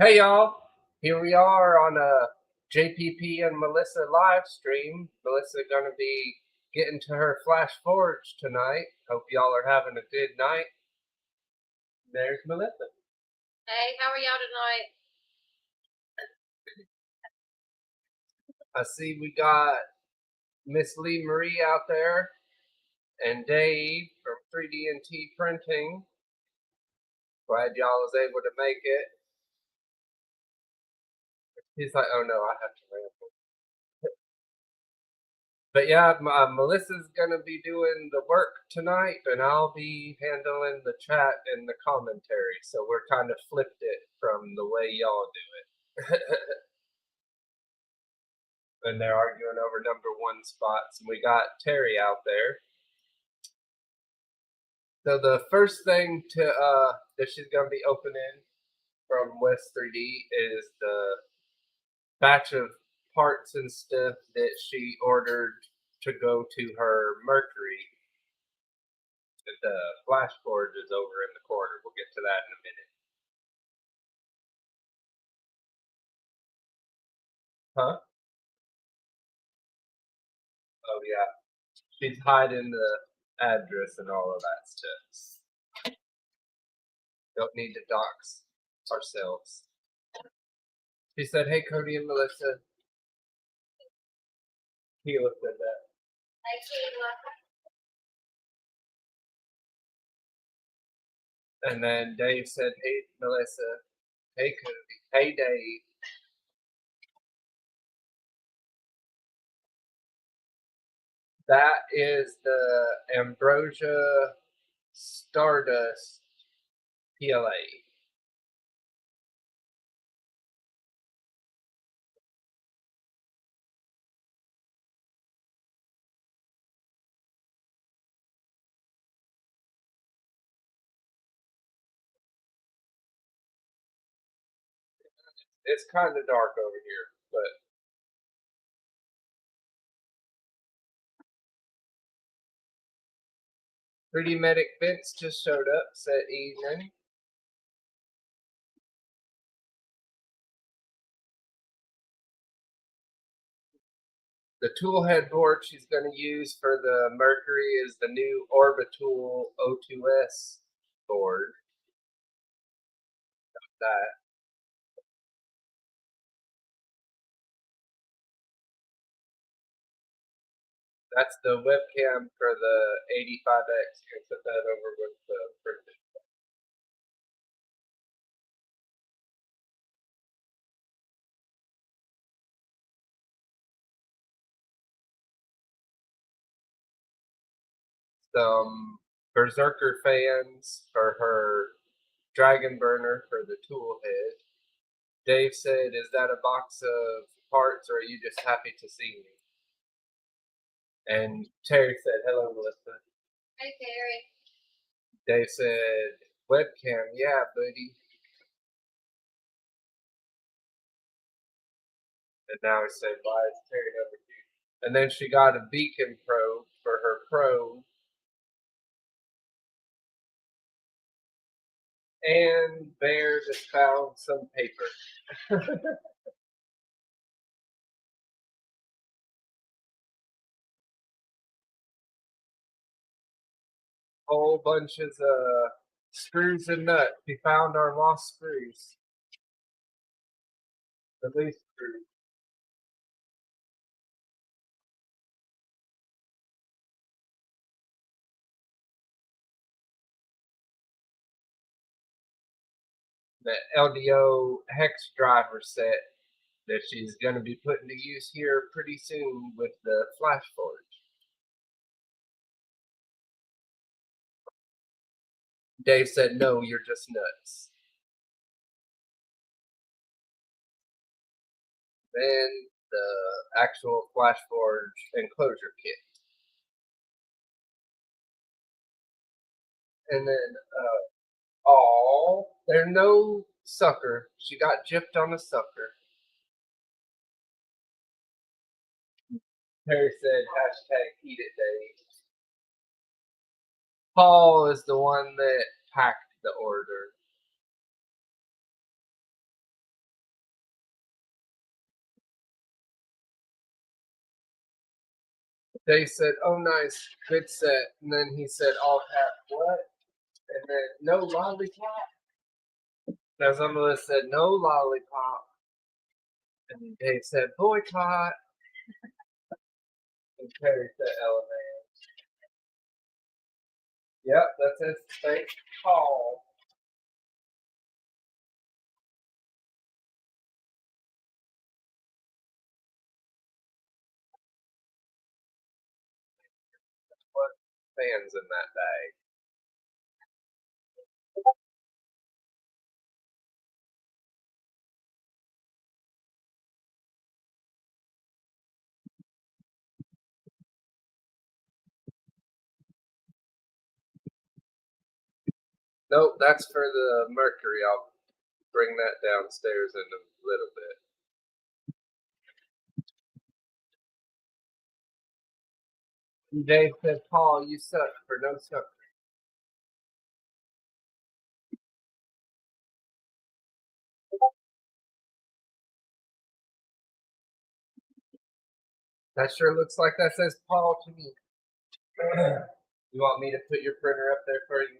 Hey y'all, here we are on a JPP and Melissa live stream. Melissa gonna be getting to her Flashforge tonight. Hope y'all are having a good night. There's Melissa. Hey, how are y'all tonight? I see we got Miss Lee Marie out there and Dave from 3D&T Printing. Glad y'all was able to make it. He's like, oh no, I have to ramble. But yeah, Melissa's gonna be doing the work tonight, and I'll be handling the chat and the commentary. So we're kind of flipped it from the way y'all do it. And they're arguing over #1 spots, and we got Terry out there. So the first thing that she's gonna be opening from West 3D is the batch of parts and stuff that she ordered to go to her Mercury. The Flashforge is over in the corner. We'll get to that in a minute. Huh? Oh yeah. She's hiding the address and all of that stuff. Don't need to dox ourselves. She said, "Hey, Cody and Melissa." Keela said that. Hey, Keila. And then Dave said, "Hey, Melissa." Hey, Cody. Hey, Dave. That is the Ambrosia Stardust PLA. It's kind of dark over here, but Pretty Medic Vince just showed up, said evening. The tool head board she's going to use for the Mercury is the new Orbitool O2S board. That's the webcam for the AD5X. You can put that over with the printed. Some Berserker fans for her Dragon Burner for the tool head. Dave said, "Is that a box of parts, or are you just happy to see me?" And Terry said, "Hello, Melissa." Hey, Terry. Dave said, "Webcam, yeah, buddy." And now he said, "Why is Terry over here?" And then she got a beacon probe for her probe. And Bear just found some paper. Whole bunches of screws and nuts. We found our lost screws. The loose screws. The LDO hex driver set that she's going to be putting to use here pretty soon with the Flashforge. Dave said, "No, you're just nuts." Then the actual Flashforge enclosure kit. And then, there's no sucker. She got gypped on a sucker. Terry said, "Eat it, Dave." Paul is the one that packed the order. They said, "Oh, nice, good set." And then he said, "All cap, what?" And then, "No lollipop." Now somebody said, "No lollipop." And Dave said, "Boycott." And Terry said, "Element." Yep, that's his fake call. What fans in that bag? Nope, that's for the mercury. I'll bring that downstairs in a little bit. Dave said, "Paul, you suck for no sucker." That sure looks like that says Paul to me. You want me to put your printer up there for you?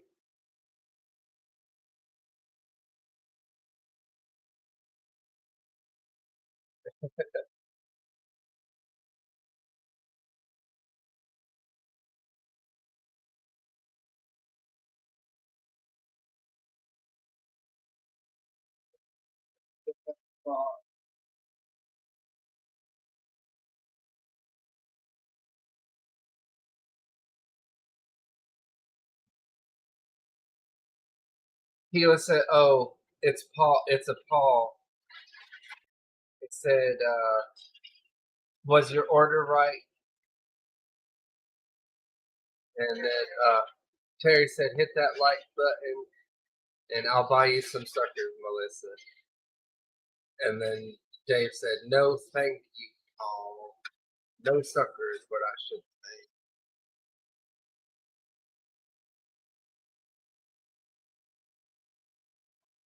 He said, "Oh, it's Paul. It's a Paul." It said, "Was your order right?" And then Terry said, "Hit that like button, and I'll buy you some suckers, Melissa." And then Dave said, "No, thank you, Paul. No sucker is what I should say."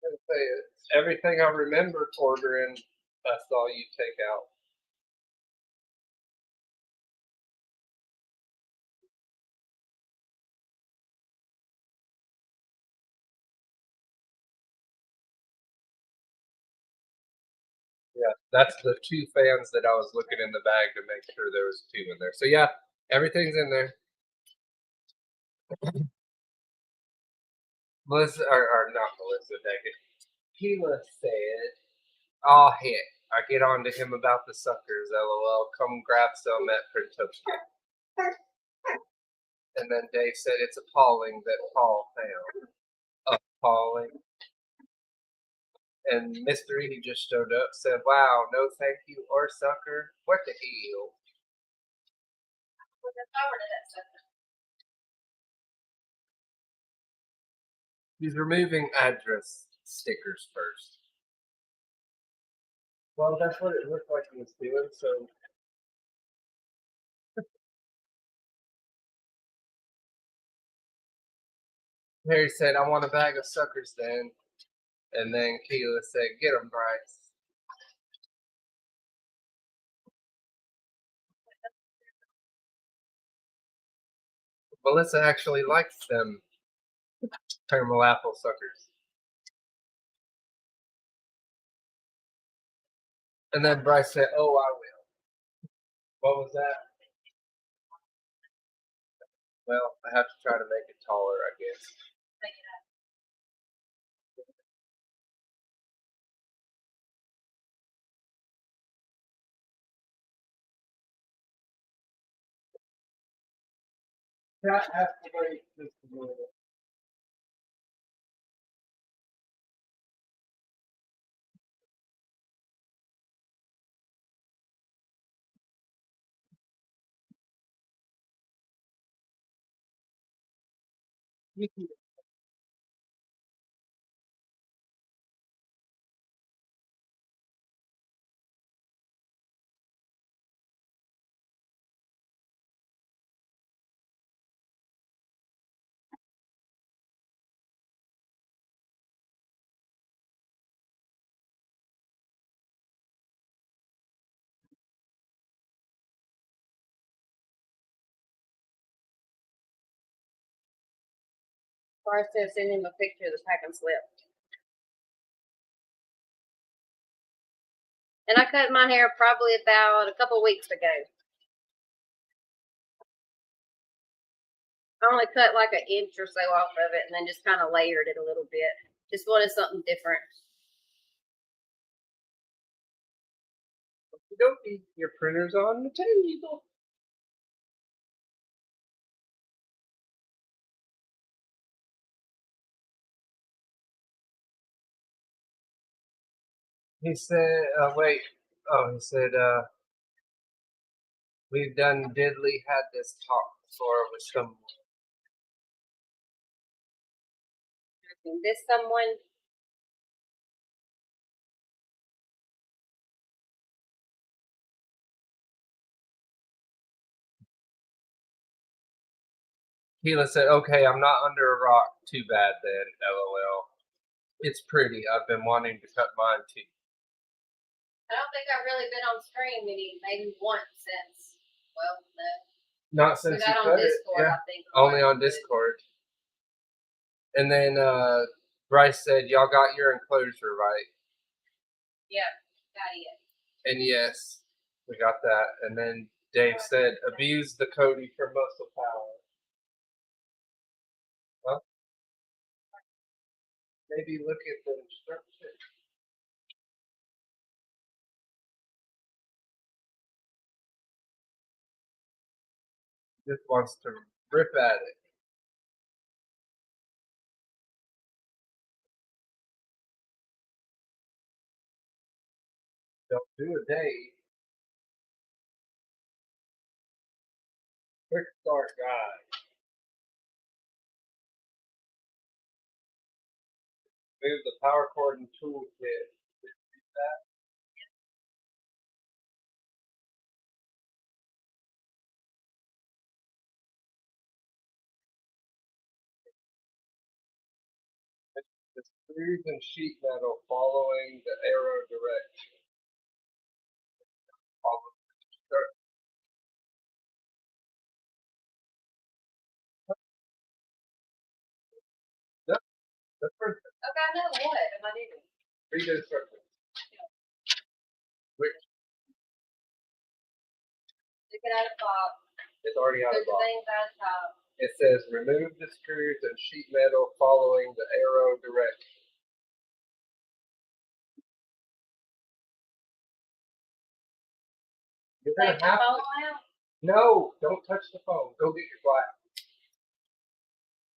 I'm say it. Everything I remember ordering, that's all you take out. Yeah, that's the two fans that I was looking in the bag to make sure there was two in there. So yeah, everything's in there. Melissa, or not Melissa, Deckett. Keela said, "Oh heck, I get on to him about the suckers. LOL. Come grab some at Printopia." And then Dave said, "It's appalling that Paul found." Appalling. And Mystery, he just showed up, said, "Wow, no thank you or sucker. What the hell?" Put the power to that sucker. He's removing address stickers first. Well, that's what it looked like he was doing, so. Harry said, "I want a bag of suckers then." And then Keela said, "Get them, Bryce." Melissa actually likes them caramel apple suckers. And then Bryce said, "Oh, I will." What was that? Well, I have to try to make it taller, I guess. Take it out. That has to wait just a minute. You can Or to send him a picture of the packing slip. And I cut my hair probably about a couple weeks ago. I only cut like an inch or so off of it and then just kind of layered it a little bit. Just wanted something different. Okey-dokey, your printer's on the table. He said, wait. Oh, he said, we've done diddly had this talk before with someone. This someone. Keela said, okay, I'm not under a rock. Too bad then, LOL. It's pretty. I've been wanting to cut mine too. I don't think I've really been on screen maybe once since, well, no. Not since We you got cut on Discord, it. Yeah. I think. Only on Discord. And then Bryce said, y'all got your enclosure right. Yeah, got it. And yes, we got that. And then Dave said, abuse the Cody for muscle power. Huh? Maybe look at the instructions. Just wants to rip at it. Don't do a day. Quick start guide. Move the power cord and toolkit. The screws and sheet metal following the arrow direction. Yep, that's perfect. Okay, I know what am I doing? Read the instructions. Which Stick it out of the box. is already out Put of the box. things out of the top. It says remove the screws and sheet metal following the arrow direction. You're gonna Take the have phone to. out. No, don't touch the phone. Go get your glass.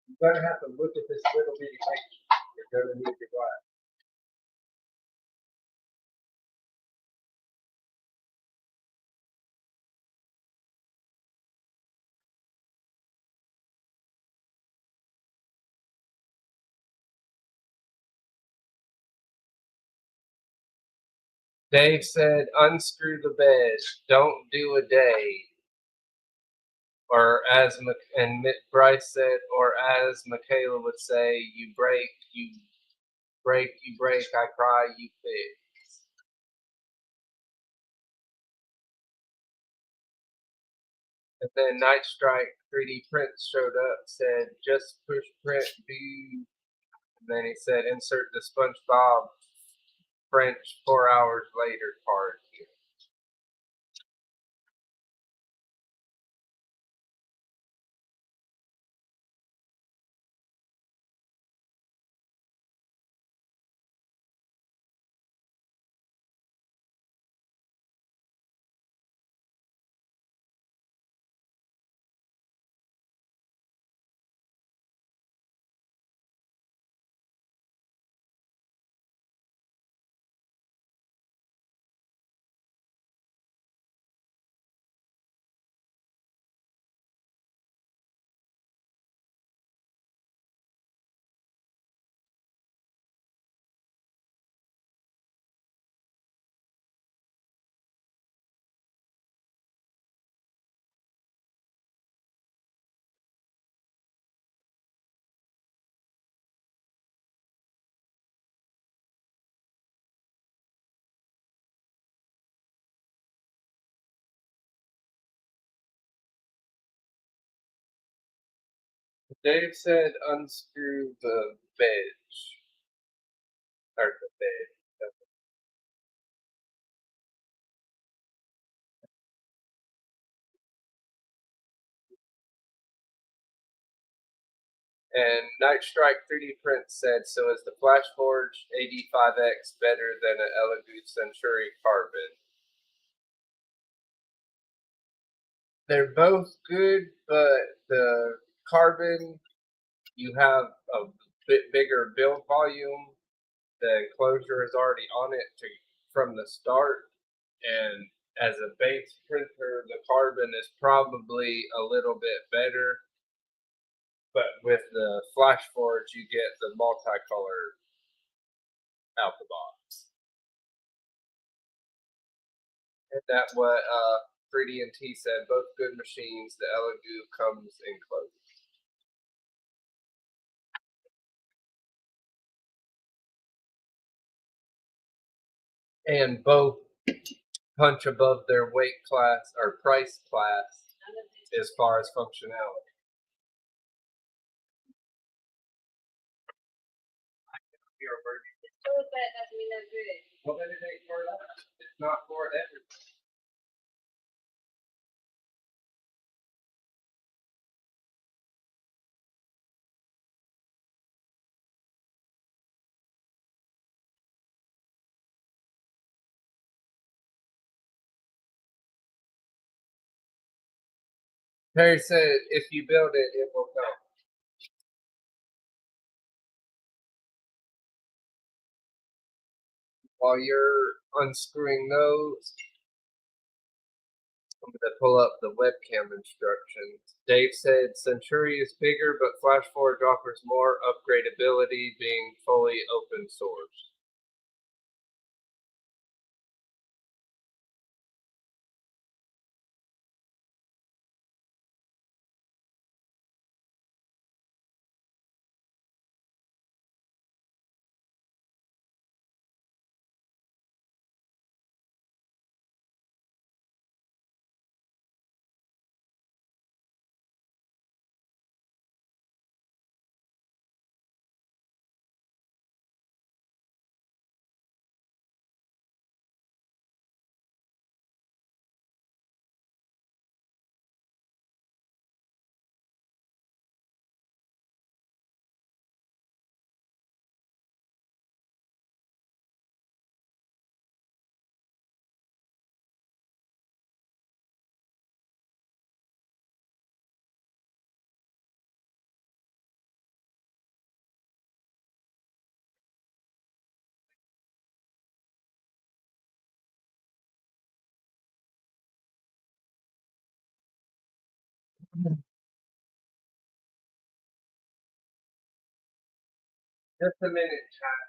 You're gonna have to look at this little bitty picture. You're gonna need your glass. Dave said, unscrew the bed. Don't do a day. Or as Bryce said, or as Michaela would say, you break, you break, you break, I cry, you fix. And then Night Strike 3D Prints showed up, said, just push print, do. And then he said, insert the SpongeBob French 4 hours later part here. Dave said unscrew the veg. Or the bed. And Night Strike 3D Print said, so is the Flashforge AD5X better than an Elegoo Century Carbon? They're both good, but the Carbon, you have a bit bigger build volume. The enclosure is already on it from the start. And as a base printer, the Carbon is probably a little bit better. But with the Flashforge, you get the multicolor out the box. And that what 3D and T said, both good machines. The Elegoo comes enclosed. And both punch above their weight class or price class as far as functionality. But that doesn't mean they're good. Well, then it ain't for that. It's not for everyone. Perry said, if you build it, it will come. While you're unscrewing those, I'm going to pull up the webcam instructions. Dave said Century is bigger, but Flashforge offers more upgradability, being fully open source. Just a minute, chat.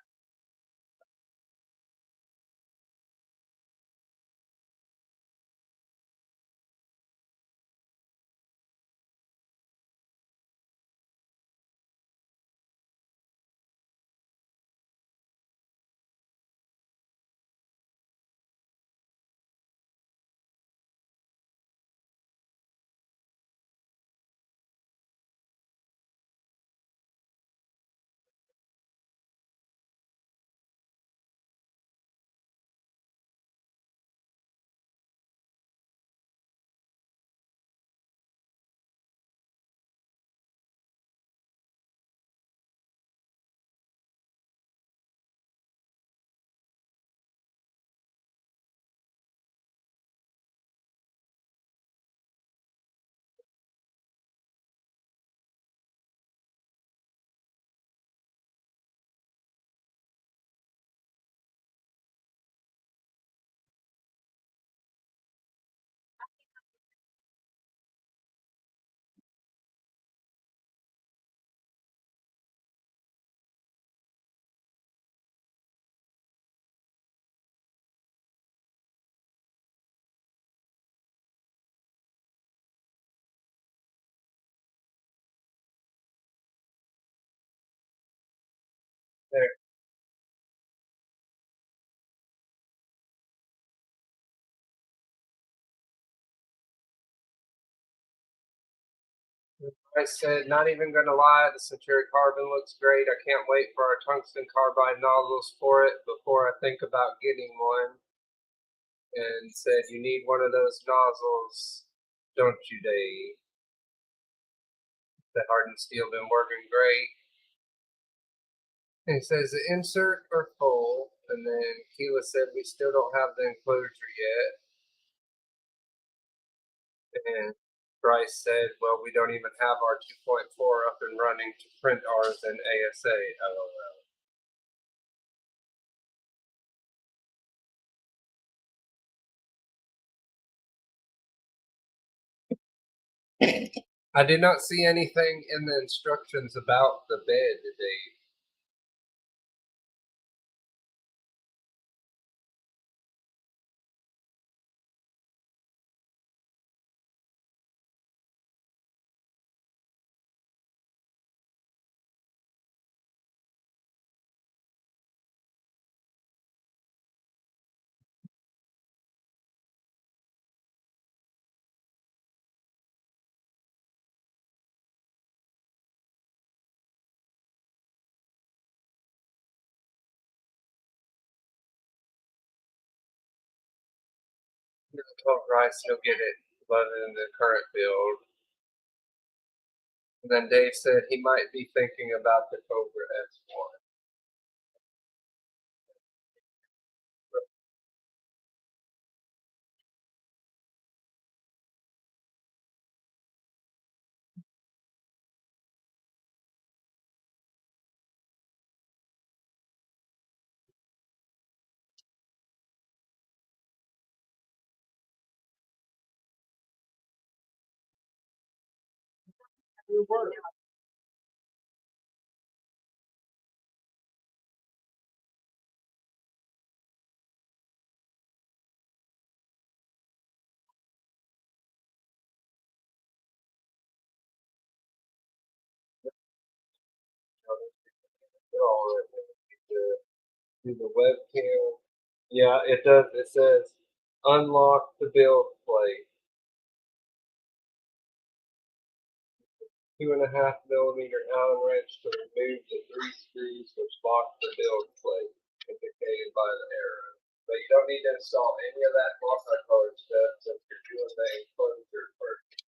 I said, not even going to lie, the Century Carbon looks great. I can't wait for our tungsten carbide nozzles for it before I think about getting one. And said, you need one of those nozzles, don't you, Dave? The hardened steel been working great. And he says the insert are full, and then Keela said we still don't have the enclosure yet. And Bryce said, well, we don't even have our 2.4 up and running to print ours in ASA. LOL. I did not see anything in the instructions about the bed today. I told Bryce he'll get it flooded in the current build. And then Dave said he might be thinking about the Cobra S1. Do the webcam. Yeah, it does. It says unlock the build plate. 2.5mm Allen wrench to remove the 3 screws which lock the build plate, indicated by the arrow. But you don't need to install any of that multicolored stuff since you're doing the enclosure first.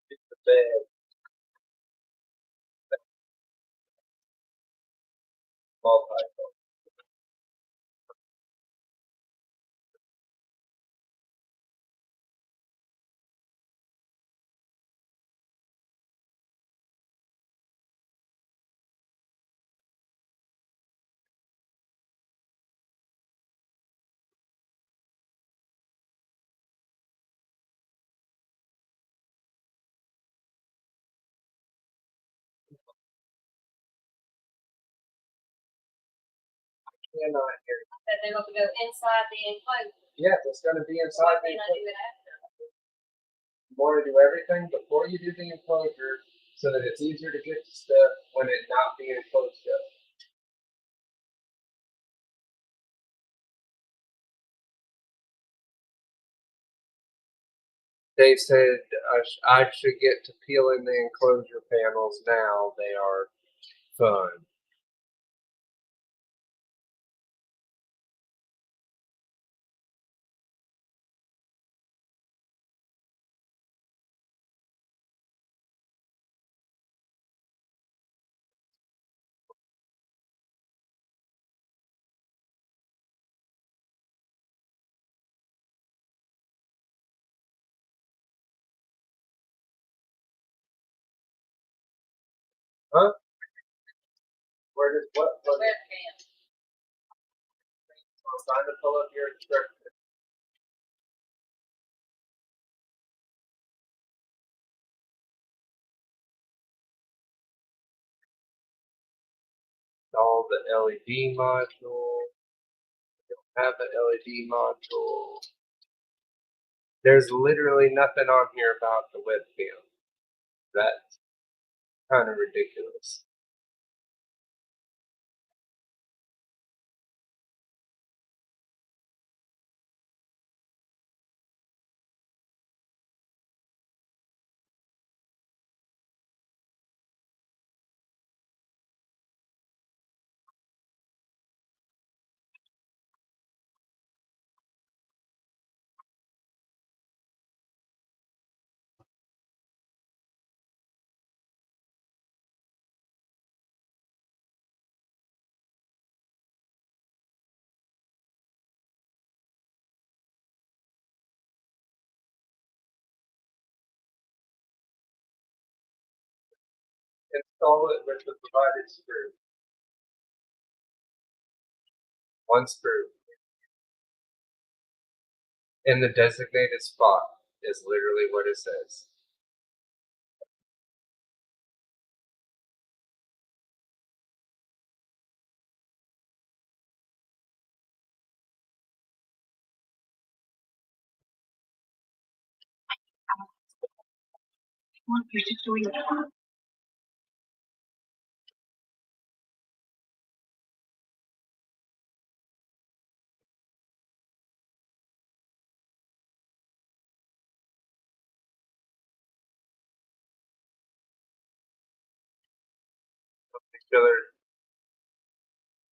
It's the bed, multicolored. Cannot hear. That they want to go inside the enclosure. Yeah, it's going to be inside the Why can't I do it after? You want to do everything before you do the enclosure so that it's easier to get to stuff when it's not being enclosed up. Dave said I should get to peeling the enclosure panels now. They are fun. Huh? Where does what? The webcam. I'm trying to pull up your instructions. All the LED module. Have the LED module. There's literally nothing on here about the webcam. That's kind of ridiculous. Install it with the provided screw. One screw. In the designated spot is literally what it says.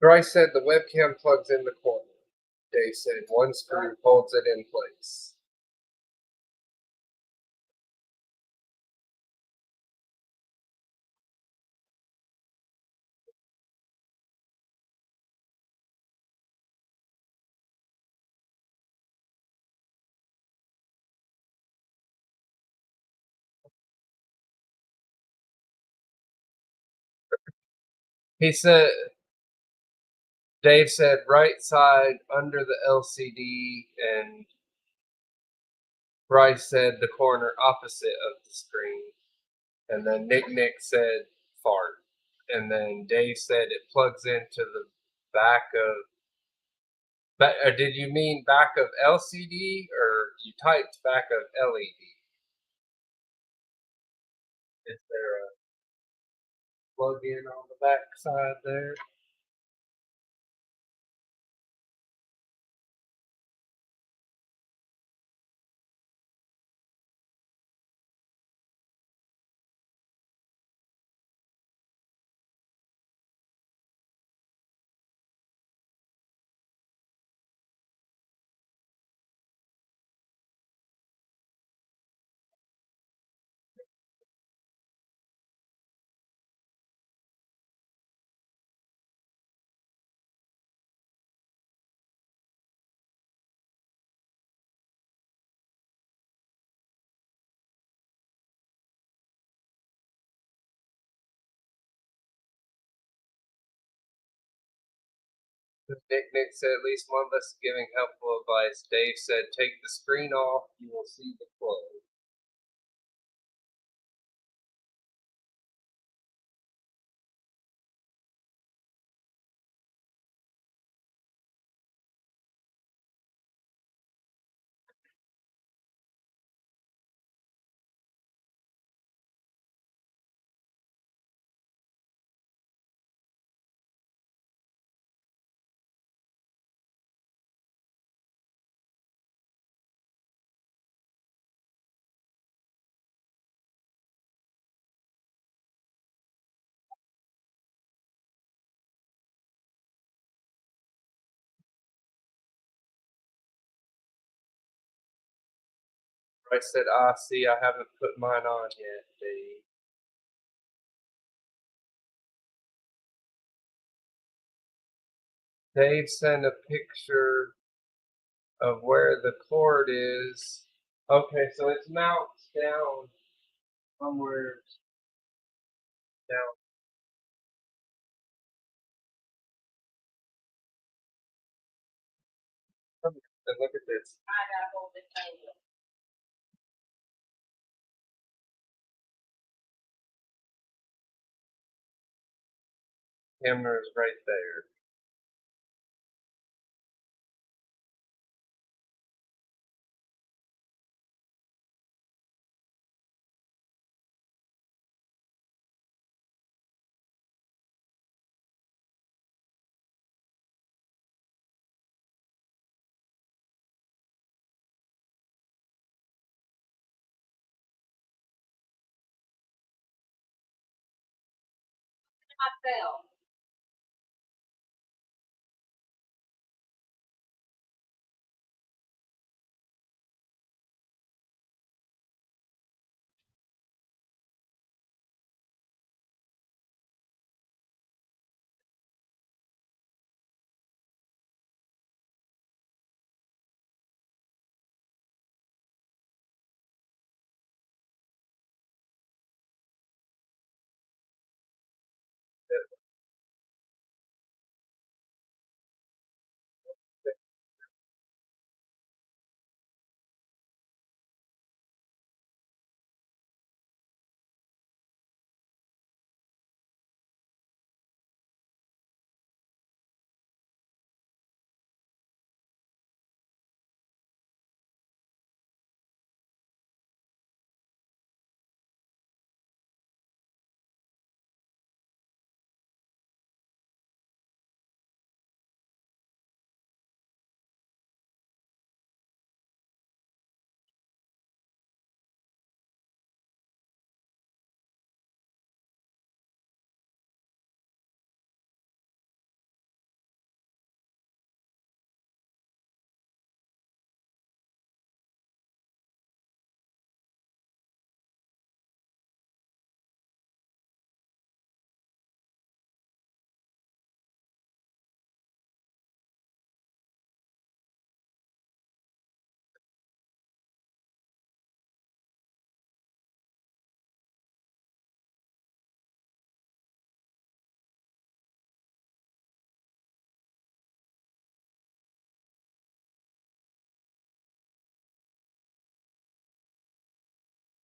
Bryce said the webcam plugs in the corner. Dave said one screw holds it in place. He said, Dave said right side under the LCD, and Bryce said the corner opposite of the screen. And then Nick said fart. And then Dave said it plugs into the back of. But did you mean back of LCD or you typed back of LED? Is there a plug in on the back side there? Nick said at least one of us is giving helpful advice. Dave said take the screen off, you will see the plug. I said, see, I haven't put mine on yet, Dave. Dave sent a picture of where the cord is. Okay, so it mounts down somewhere down. And look at this. I gotta hold this thing. Camera is right there. Myself.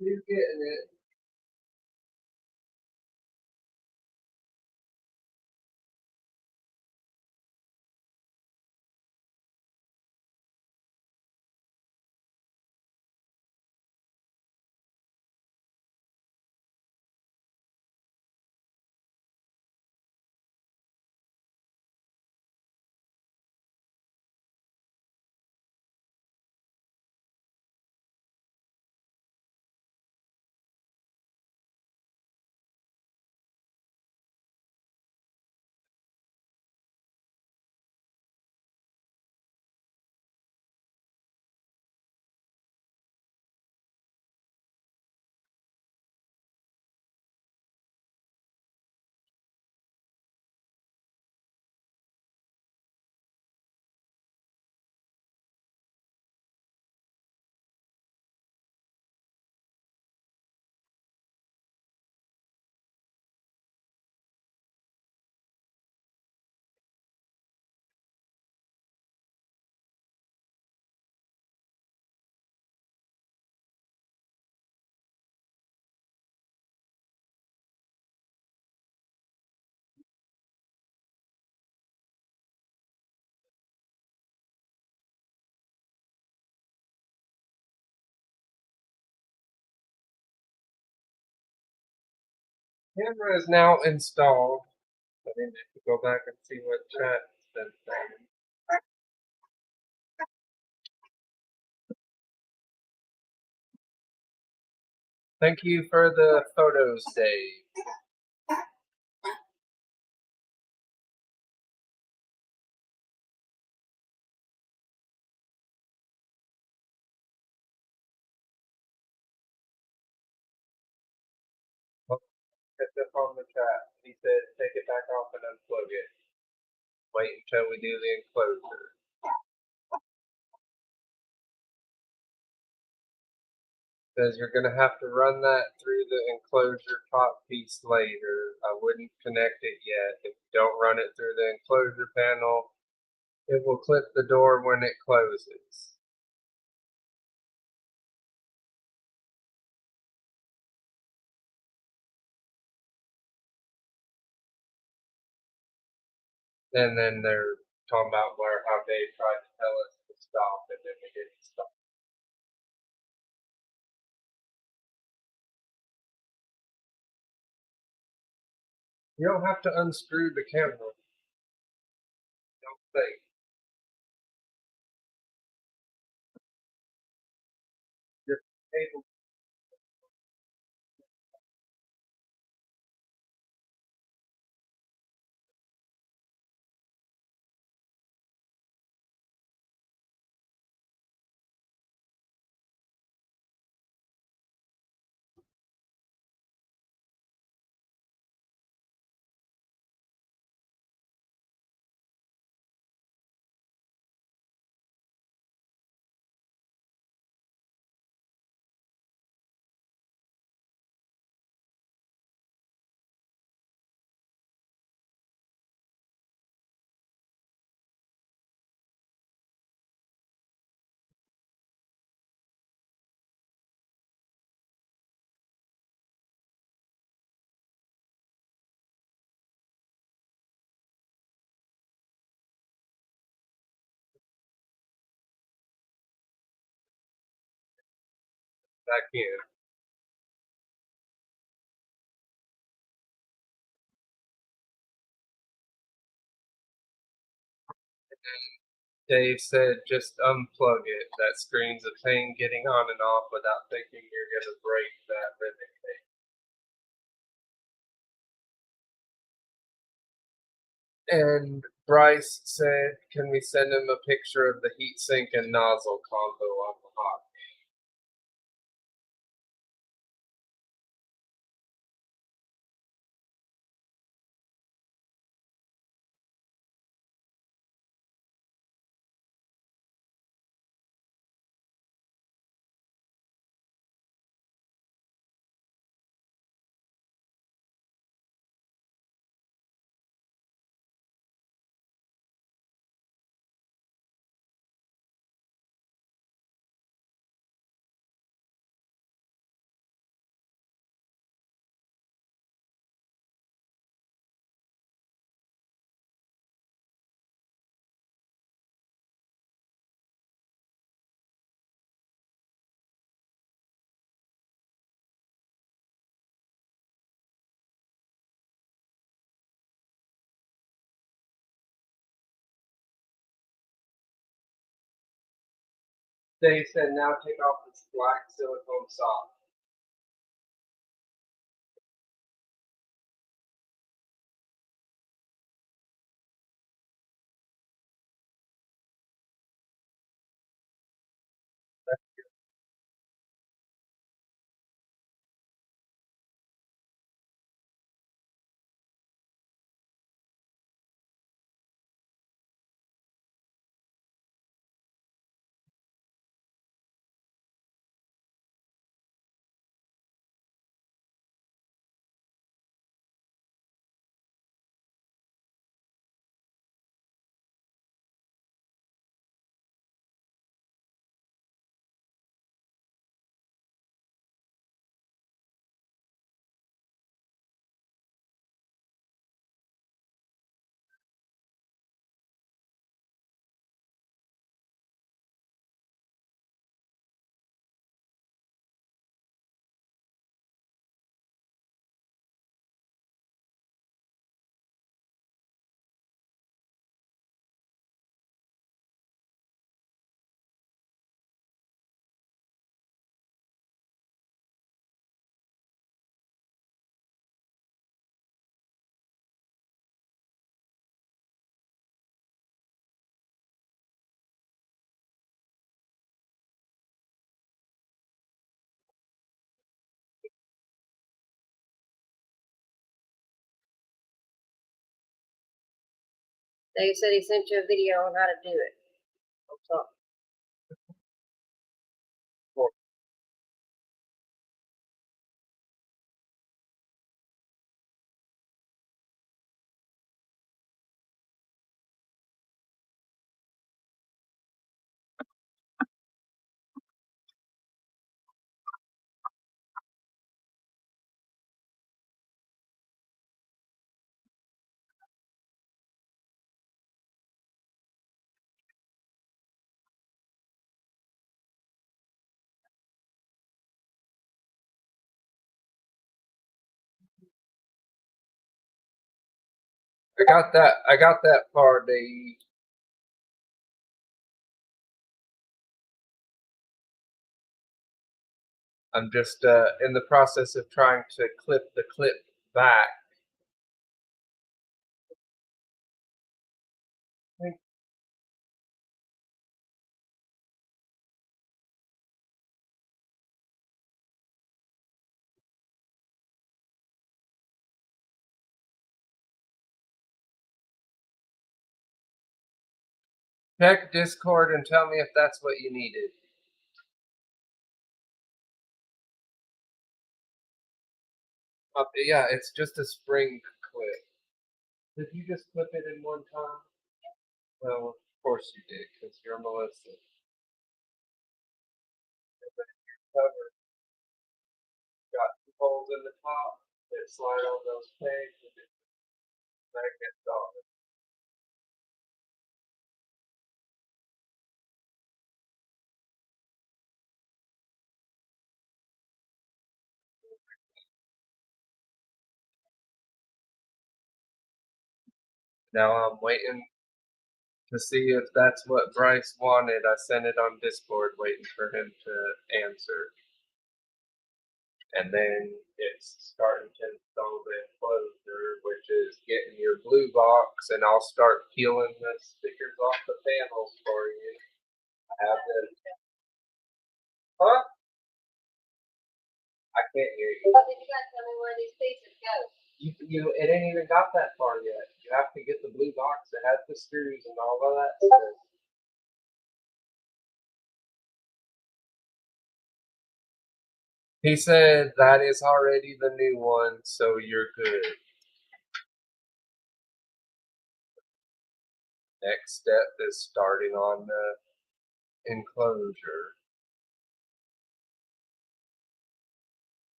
He's getting it. Camera is now installed. I need to go back and see what chat's been saying. Thank you for the photos, Dave. Picked up on the chat. He said, take it back off and unplug it. Wait until we do the enclosure. Says you're going to have to run that through the enclosure top piece later. I wouldn't connect it yet. If you don't run it through the enclosure panel, it will clip the door when it closes. And then they're talking about how Dave tried to tell us to stop and then we didn't stop. You don't have to unscrew the camera. Don't think. Your cable. Back in. Dave said just unplug it. That screen's a pain getting on and off without thinking you're going to break that ribbon cable. And Bryce said, can we send him a picture of the heatsink and nozzle combo on the hot? They said now take off this black silicone sock. They said he sent you a video on how to do it. I got that far, Dave. I'm just in the process of trying to clip the clip back. Check Discord and tell me if that's what you needed. Yeah, it's just a spring clip. Did you just clip it in one time? Well, of course you did, because you're Melissa. Cover. Got two holes in the top that slide on those pegs and it gets off. Now I'm waiting to see if that's what Bryce wanted. I sent it on Discord waiting for him to answer. And then it's starting to install the enclosure, which is getting your blue box, and I'll start peeling the stickers off the panels for you. I have this. Huh? I can't hear you. But then you gotta tell me where these pieces go. It ain't even got that far yet. You have to get the blue box that has the screws and all of that stuff. He said that is already the new one, so you're good. Next step is starting on the enclosure.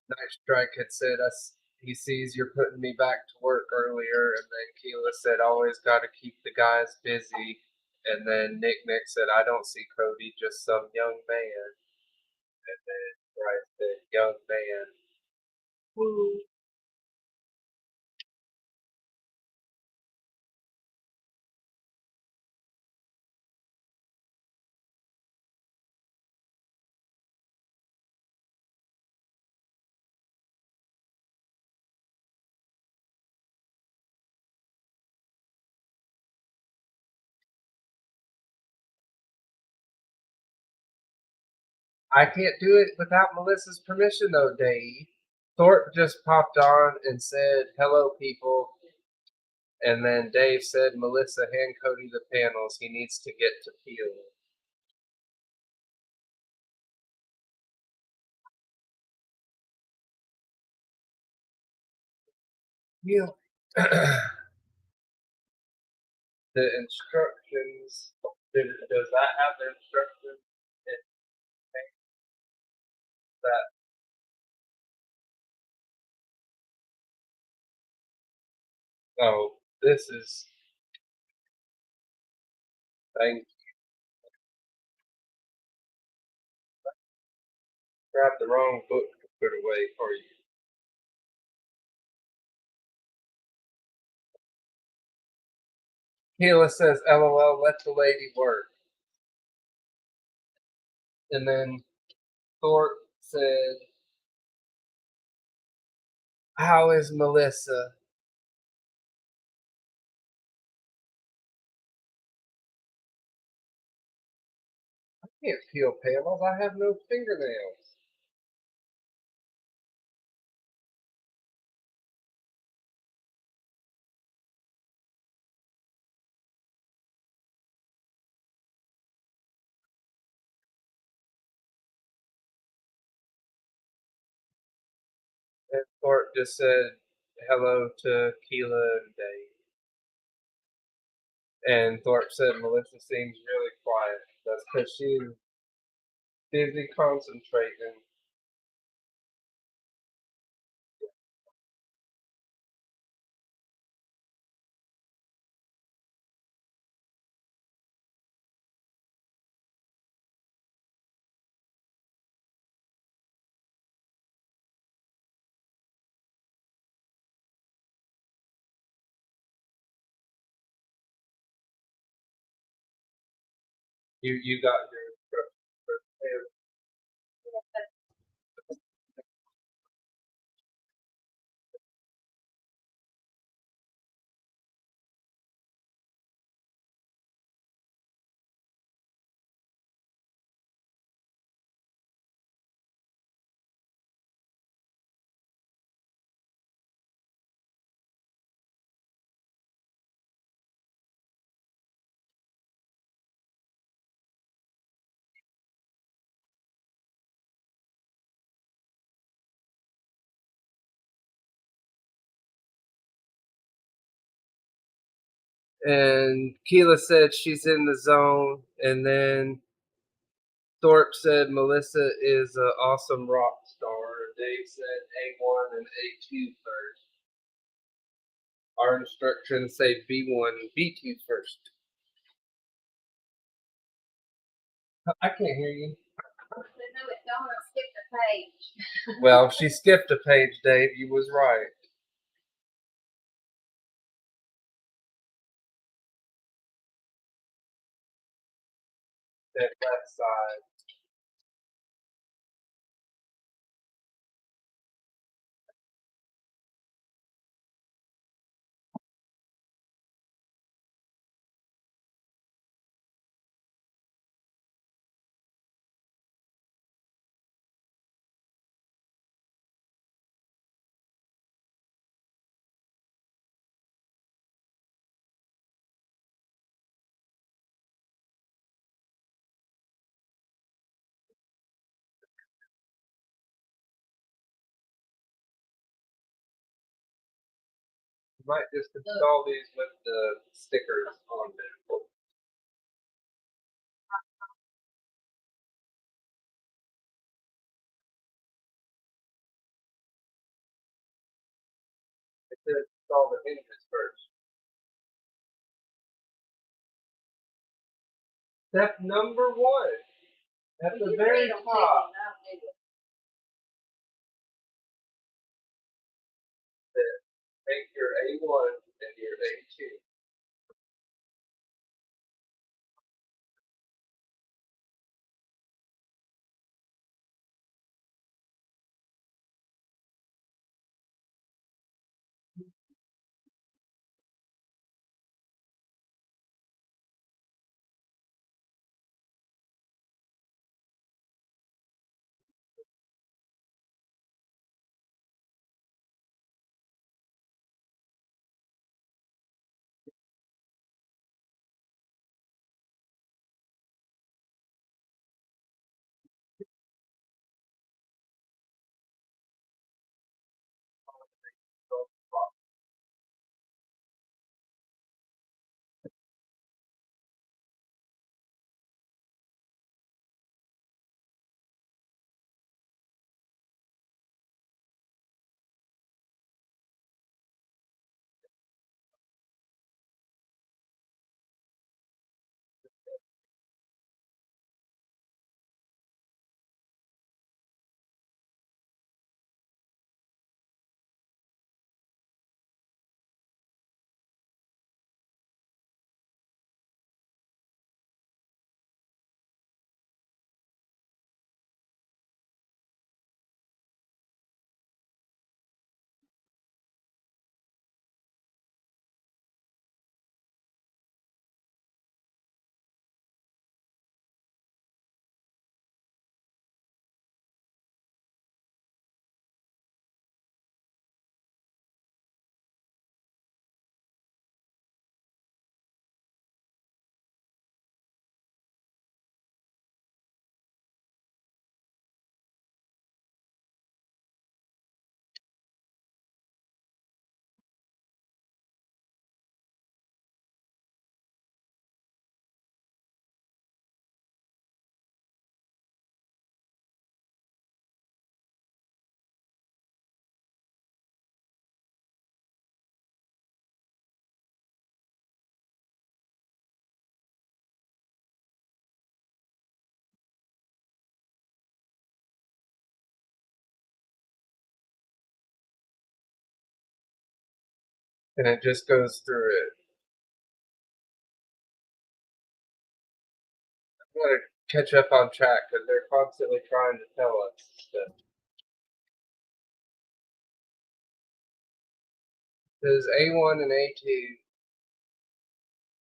Nice Strike had said he sees you're putting me back to work earlier, and then Keela said always got to keep the guys busy. And then Nick said, I don't see Cody, just some young man. And then Bryce said, young man. Woo. I can't do it without Melissa's permission, though, Dave. Thorpe just popped on and said, hello, people. And then Dave said, Melissa, hand Cody the panels. He needs to get to peel. Peel. The instructions, does that have the instructions? That, oh, this is, thank you. Grabbed the wrong book to put away for you. Keela says, LOL, let the lady work. And then Thorpe said, how is Melissa? I can't peel panels. I have no fingernails. And Thorpe just said hello to Keela and Dave. And Thorpe said Melissa seems really quiet. That's because she's busy concentrating. You got your instructions for and Keela said she's in the zone. And then Thorpe said Melissa is an awesome rock star. Dave said A1 and A2 first. Our instructions say B1 and B2 first. I can't hear you. No, it don't skip the page. Well, she skipped a page, Dave. You was right. That left side. You might just install these with the stickers on them. It says install the hinges first. Step number 1. At the You very read 'em to me, top. and I'll do it. Take your A1 and your A2. And it just goes through it. I'm going to catch up on track because they're constantly trying to tell us stuff. There's A1 and A2.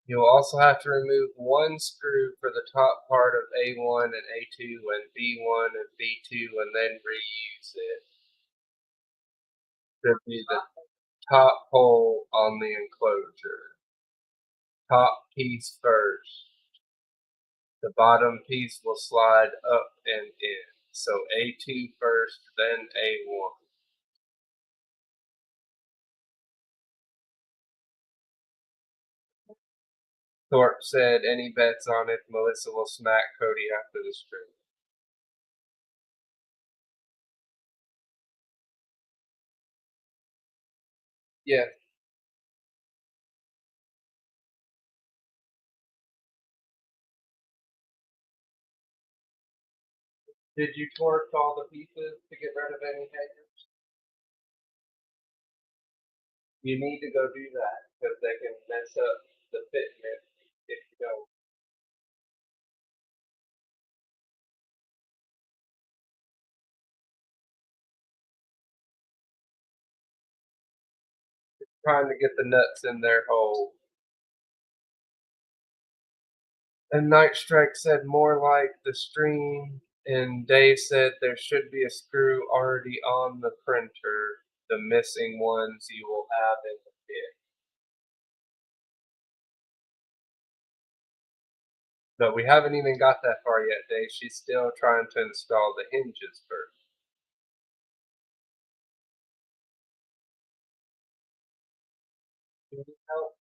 You'll also have to remove one screw for the top part of A1 and A2 and B1 and B2 and then reuse it. Should be the top hole on the enclosure. Top piece first. The bottom piece will slide up and in. So A2 first, then A1. Thorpe said, any bets on if Melissa will smack Cody after the stream? Yeah. Did you torch all the pieces to get rid of any hangers? You need to go do that because they can mess up the fitment if you don't. Trying to get the nuts in their hole. And Night Strike said more like the stream, and Dave said there should be a screw already on the printer. The missing ones you will have in the kit. But we haven't even got that far yet, Dave. She's still trying to install the hinges first. Can you help?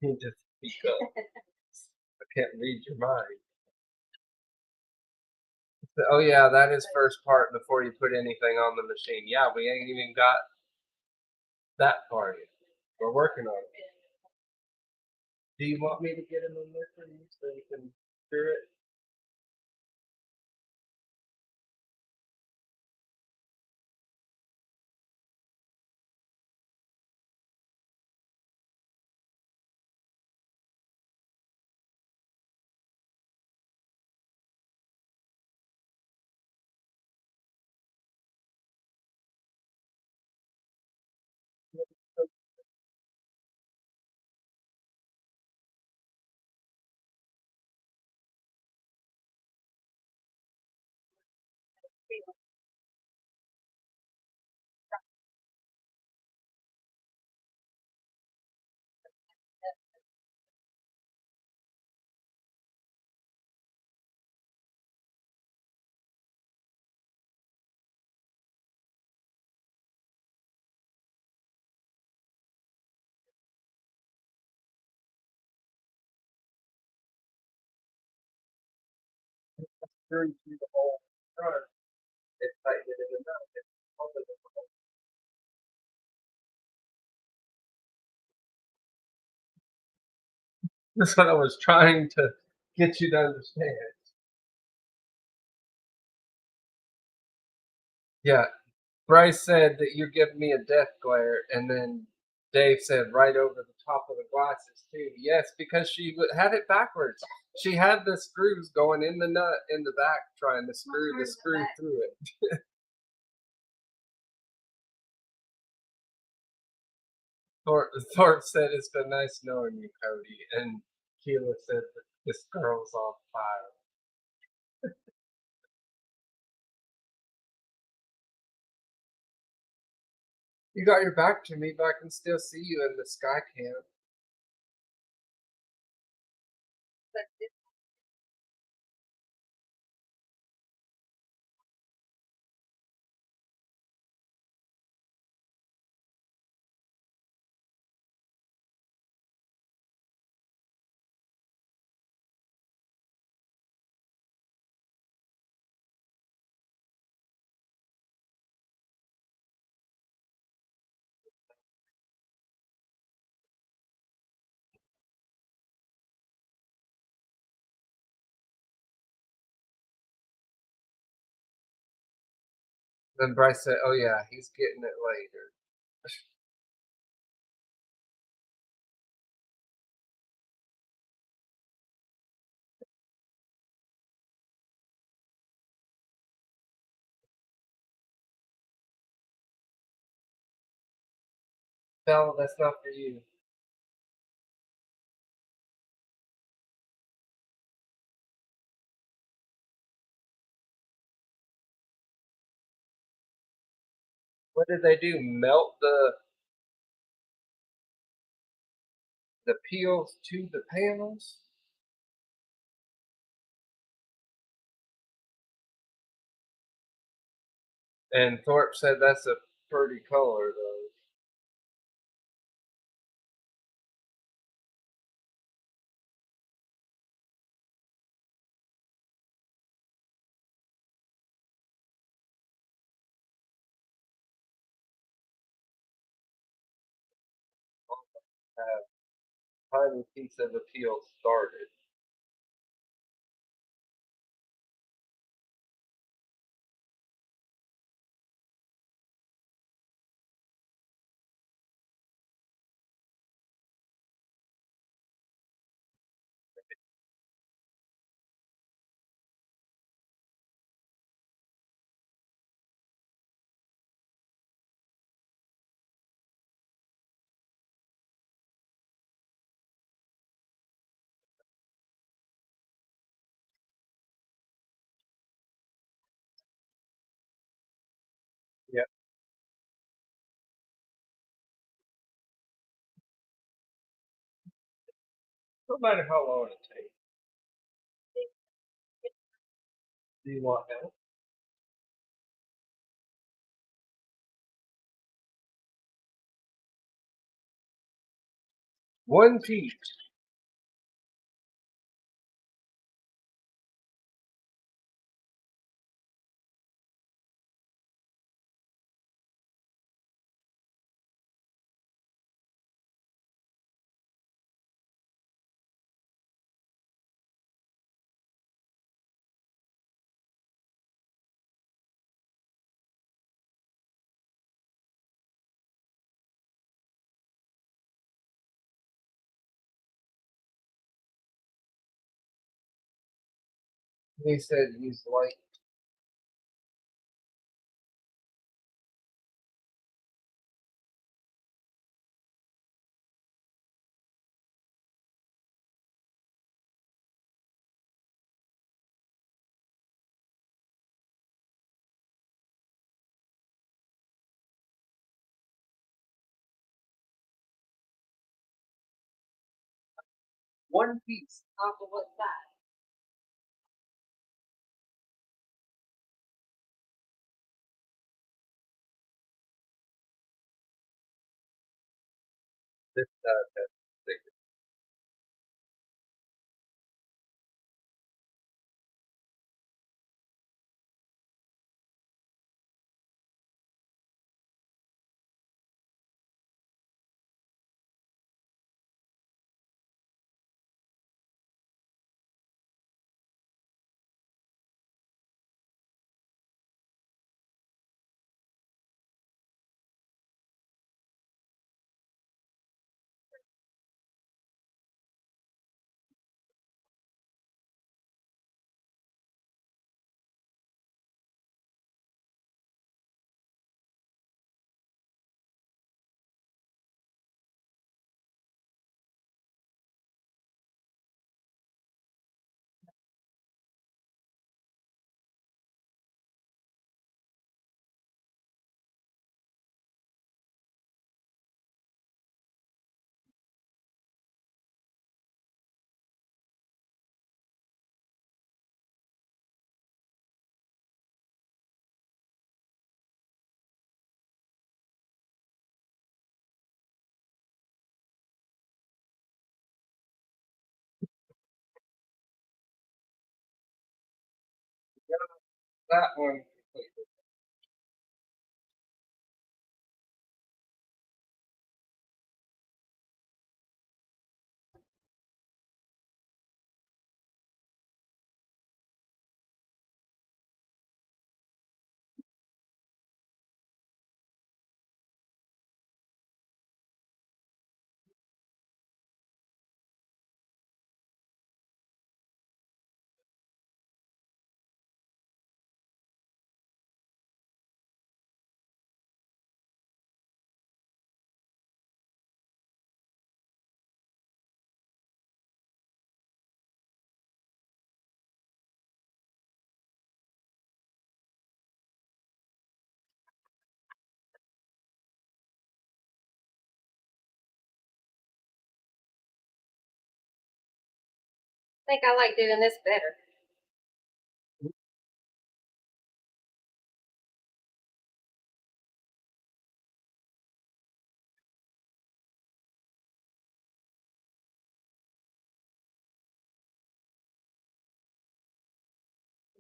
You just speak up. I can't read your mind. Oh yeah, that is first part before you put anything on the machine. Yeah, we ain't even got that part yet. We're working on it. Do you want me to get him in there for you so you can do it? Screw through the whole front. It's tightened it in the nut. It's open the hole. That's what I was trying to get you to understand. Yeah, Bryce said that you're giving me a death glare, and then Dave said right over the top of the glasses too. Yes, because she had it backwards. She had the screws going in the nut in the back, trying to screw the screw through it. Thorpe said it's been nice knowing you, Cody, and Keela said that this girl's on fire. You got your back to me, but I can still see you in the sky cam. Then Bryce said, "Oh yeah, he's getting it later." Bella, that's not for you. What did they do? Melt the peels to the panels? And Thorpe said that's a pretty color though. Have a tiny piece of the peel started. Yeah. No matter how long it takes. Do you want help? One piece. He said use light. One piece. Off of what side? This that's thick. That one. I think I like doing this better.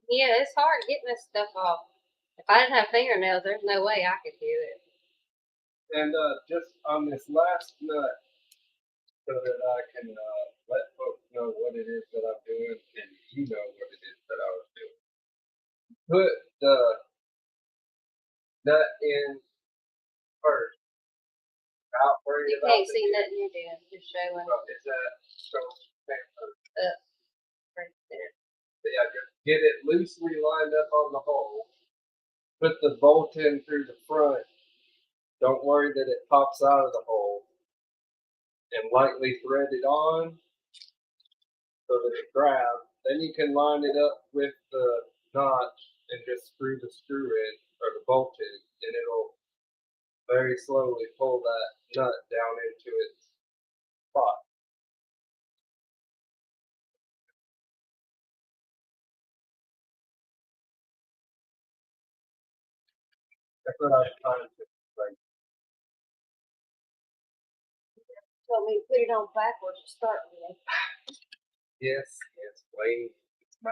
Yeah, it's hard getting this stuff off. If I didn't have fingernails, there's no way I could do it. And just on this last nut, so that I can let folks know what it is that I'm doing, and you know what it is that I was doing. Put the nut in first. Not worried You about can't the see tip. nothing you're doing. Just showing Is that so? up right there. Yeah, just get it loosely lined up on the hole. Put the bolt in through the front. Don't worry that it pops out of the hole. And lightly thread it on so that it grabs. Then you can line it up with the notch and just screw the screw in or the bolt in, and it'll very slowly pull that nut down into its spot. That's what I was trying to explain. Told me to put it on backwards to start with. Yes, Wayne. It's my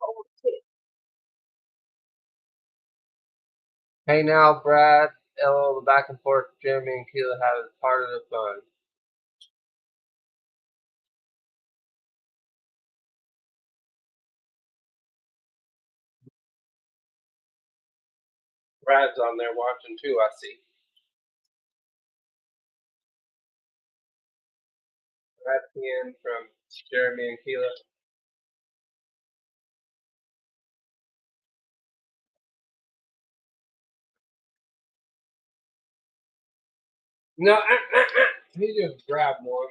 Hold it. Hey now, Brad. LO, the back and forth Jeremy and Keela have is part of the fun. Brad's on there watching too, I see. Brad in from Jeremy and Keela. No, he just grabbed one.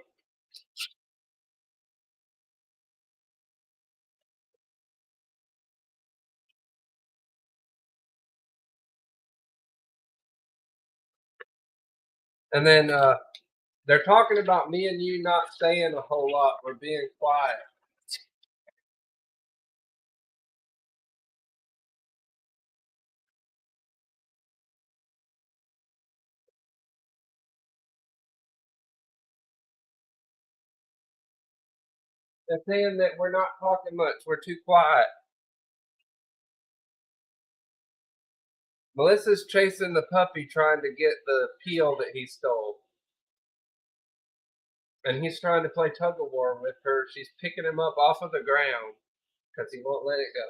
And then they're talking about me and you not saying a whole lot. We're being quiet. They're saying that we're not talking much. We're too quiet. Melissa's chasing the puppy trying to get the peel that he stole. And he's trying to play tug of war with her. She's picking him up off of the ground because he won't let it go.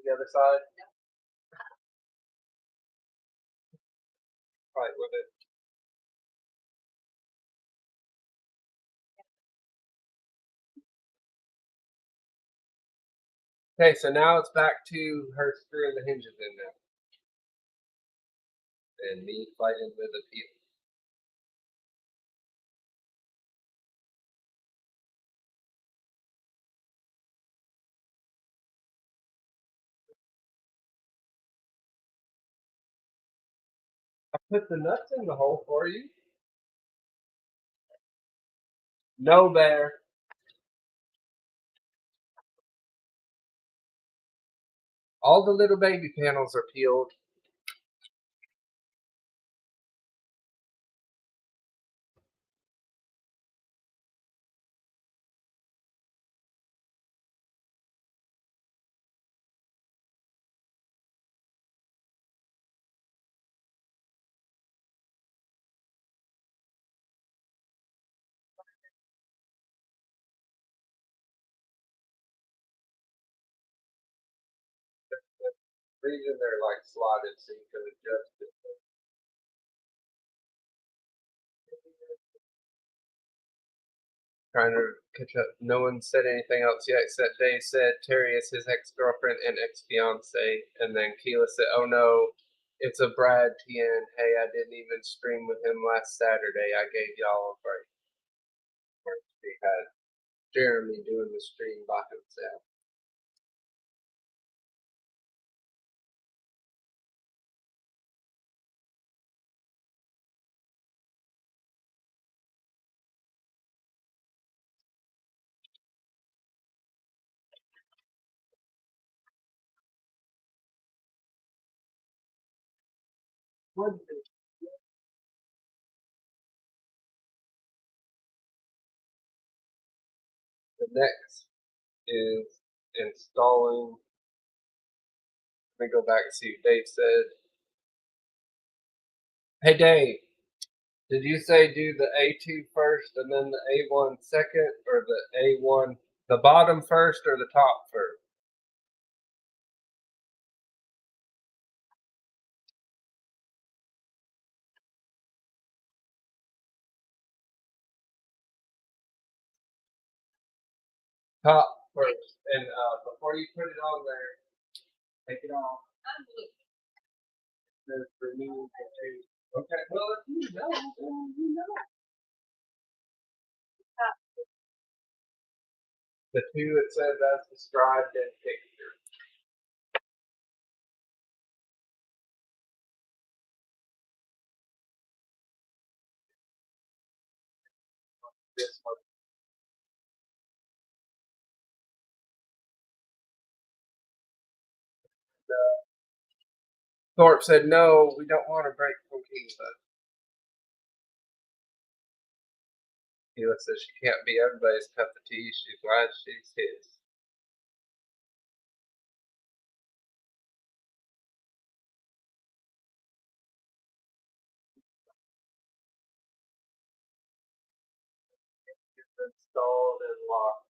The other side. Fight with it. Okay, so now it's back to her screwing the hinges in now. And me fighting with a peel. I put the nuts in the hole for you. No, Bear. All the little baby panels are peeled. The reason they're like slotted so you can adjust it. Trying to catch up. No one said anything else yet except Dave said Terry is his ex-girlfriend and ex-fiance. And then Keela said, oh no, it's a Brad TN. Hey, I didn't even stream with him last Saturday. I gave y'all a break. We had Jeremy doing the stream by himself. The next is installing. Let me go back and see what Dave said. Hey Dave, did you say do the A2 first and then the A1 second, or the A1, the bottom first or the top first? Top first. And before you put it on there, take it off. There's remove the two. Okay, well if you know, then you know. The two it says as described in picture. this one. Thorpe said, "No, we don't want to break from Keela." Keela says she can't be everybody's cup of tea. She's glad she's his. It's installed and locked.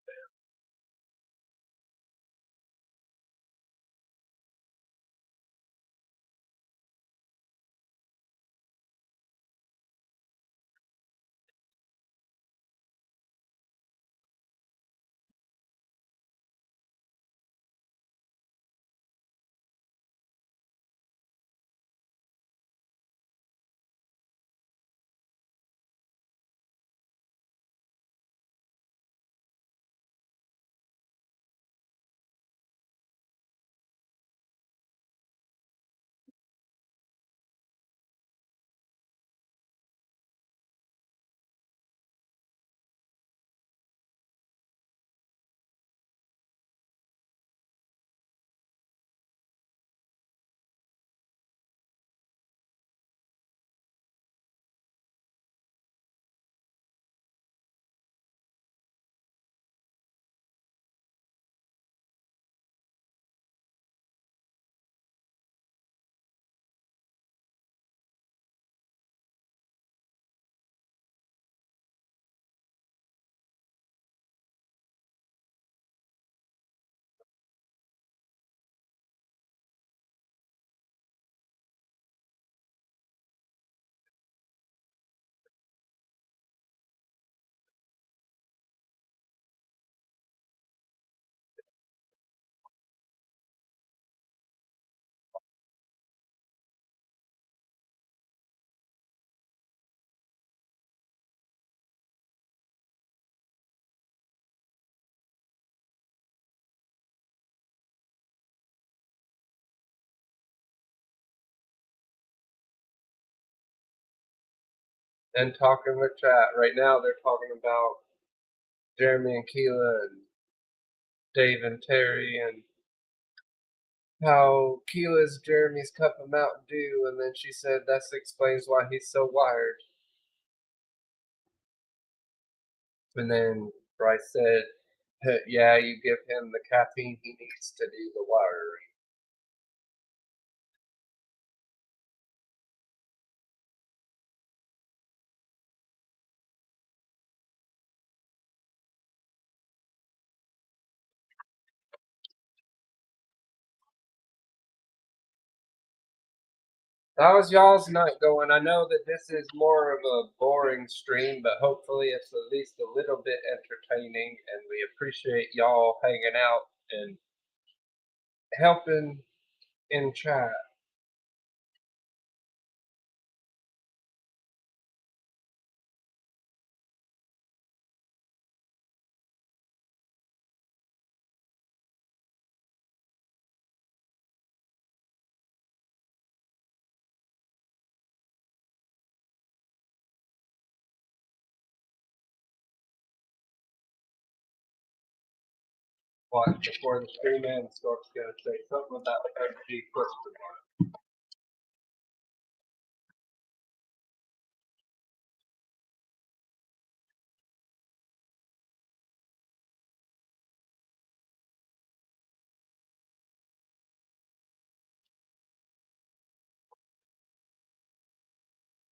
And talking with chat. Right now they're talking about Jeremy and Keela and Dave and Terry and how Keela's Jeremy's cup of Mountain Dew, and then she said that explains why he's so wired. And then Bryce said, yeah, you give him the caffeine he needs to do the wiring. How was y'all's night going? I know that this is more of a boring stream, but hopefully it's at least a little bit entertaining, and we appreciate y'all hanging out and helping in chat. Watch before the stream ends, Stork's gonna say something about FG question mark.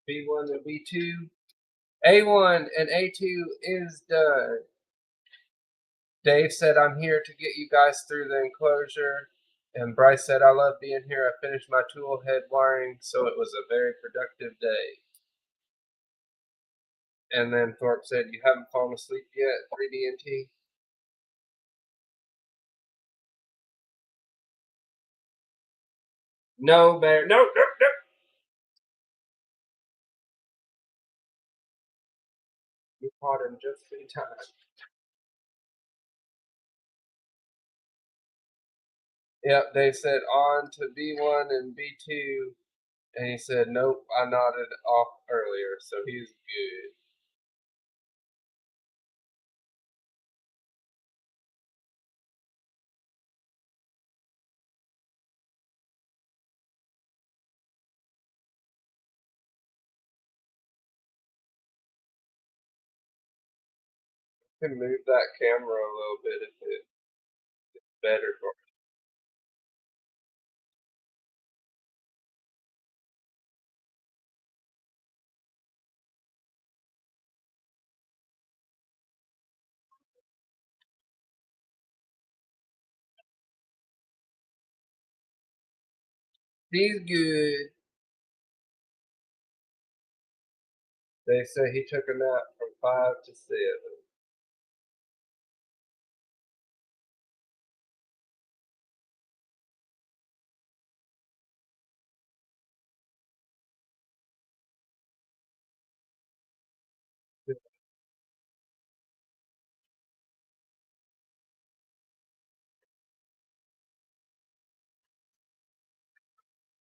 B1 and B2. A1 and A2 is done. Dave said, I'm here to get you guys through the enclosure. And Bryce said, I love being here. I finished my tool head wiring, so it was a very productive day. And then Thorpe said, you haven't fallen asleep yet, 3D&T? No, Bear. No, no, no. You caught him just in time. Yep, they said on to B1 and B2. And he said, nope, I nodded off earlier, so he's good. can move that camera a little bit if it's better for He's good. They say he took a nap from 5 to 7.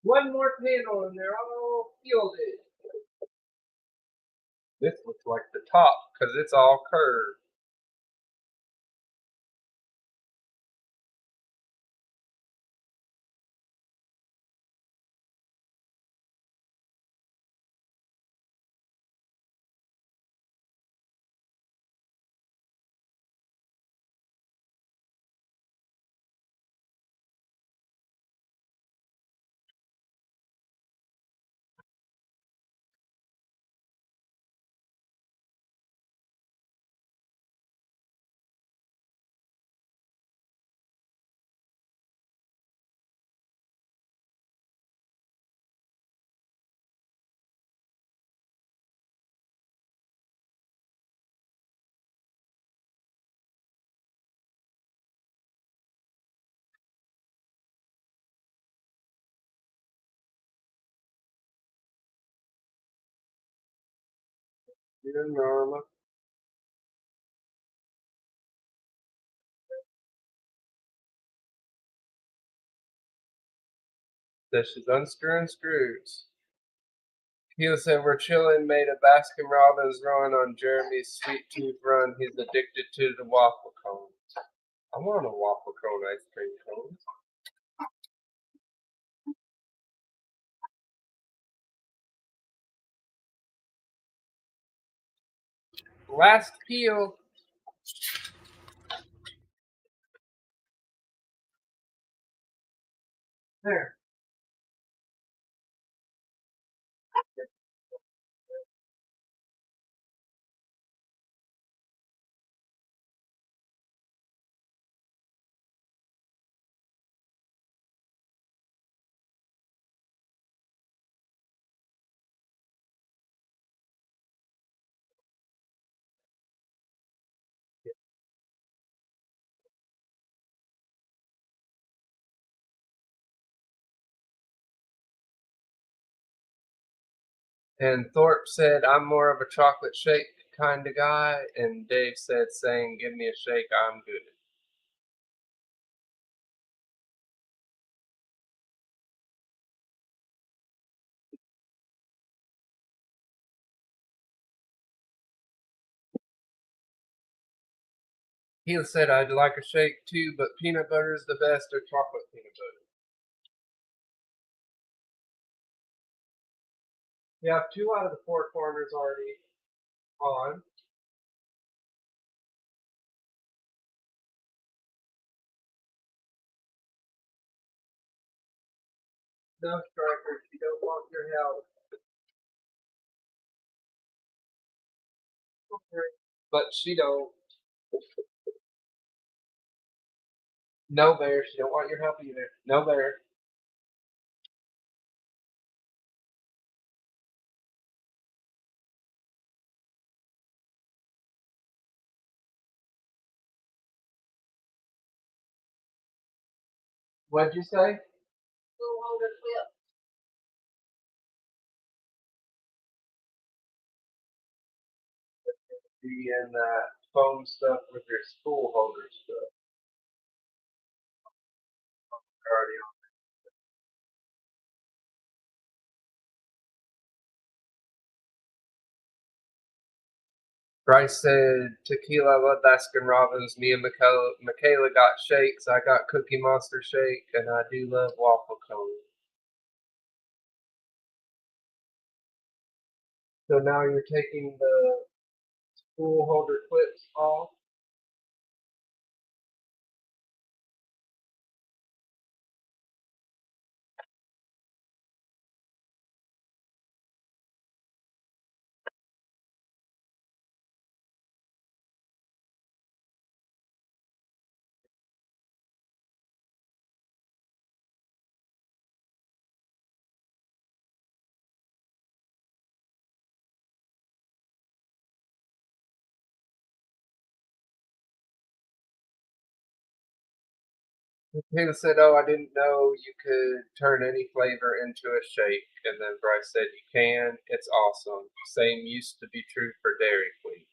One more panel and they're all fielded. This looks like the top because it's all curved. Dear Norma. Says she's unscrewing screws. He said we're chilling, made a Baskin Robbins run on Jeremy's sweet tooth run. He's addicted to the waffle cone. I want a waffle cone ice cream cone. Last peel. There. And Thorpe said, I'm more of a chocolate shake kind of guy. And Dave said, saying, give me a shake, I'm good. He said, I'd like a shake too, but peanut butter is the best or chocolate peanut butter. You have 2 out of the 4 corners already on. No, Striker, you don't want your help. But she don't. No, Bear, she don't want your help either. No, Bear. What'd you say? School holder clip. Be in that foam stuff with your spool holder stuff. Already on. Bryce said tequila, I love Baskin Robbins. Me and Michaela got shakes. I got Cookie Monster shake, and I do love waffle cone. So now you're taking the spool holder clips off. He said, "Oh, I didn't know you could turn any flavor into a shake." And then Bryce said, "You can. It's awesome. Same used to be true for Dairy Queen."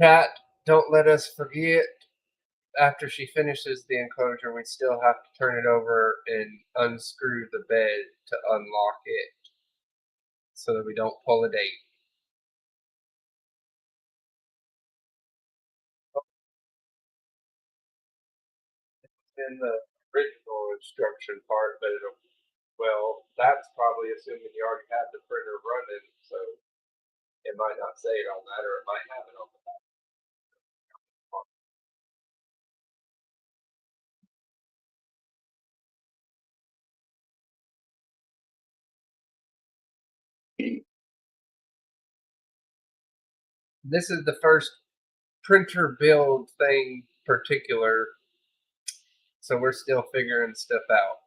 Cat, don't let us forget. After she finishes the enclosure, we still have to turn it over and unscrew the bed to unlock it so that we don't pull a date. In the original instruction part, but well, that's probably assuming you already had the printer running, so it might not say it on that, or it might have it on that. This is the first printer build thing particular, so we're still figuring stuff out.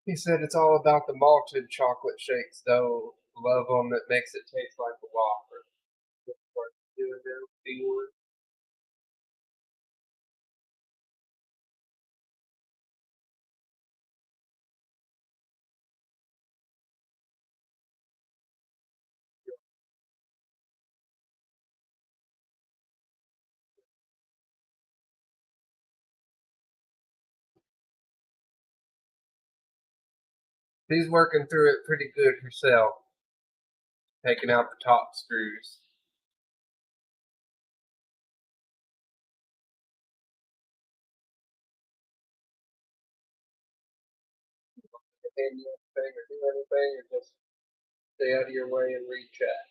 He said it's all about the malted chocolate shakes, though. Love them. It makes it taste like a wafer. She's working through it pretty good herself, taking out the top screws. Anything or do anything, or just stay out of your way and read chat.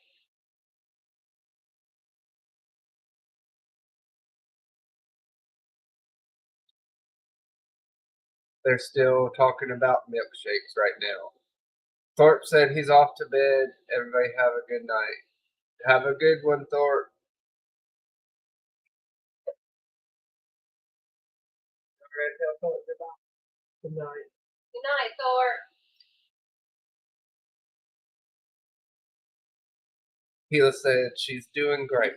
They're still talking about milkshakes right now. Thorpe said he's off to bed. Everybody have a good night. Have a good one, Thorpe. Good night. Good night, Thor. Hila said she's doing great.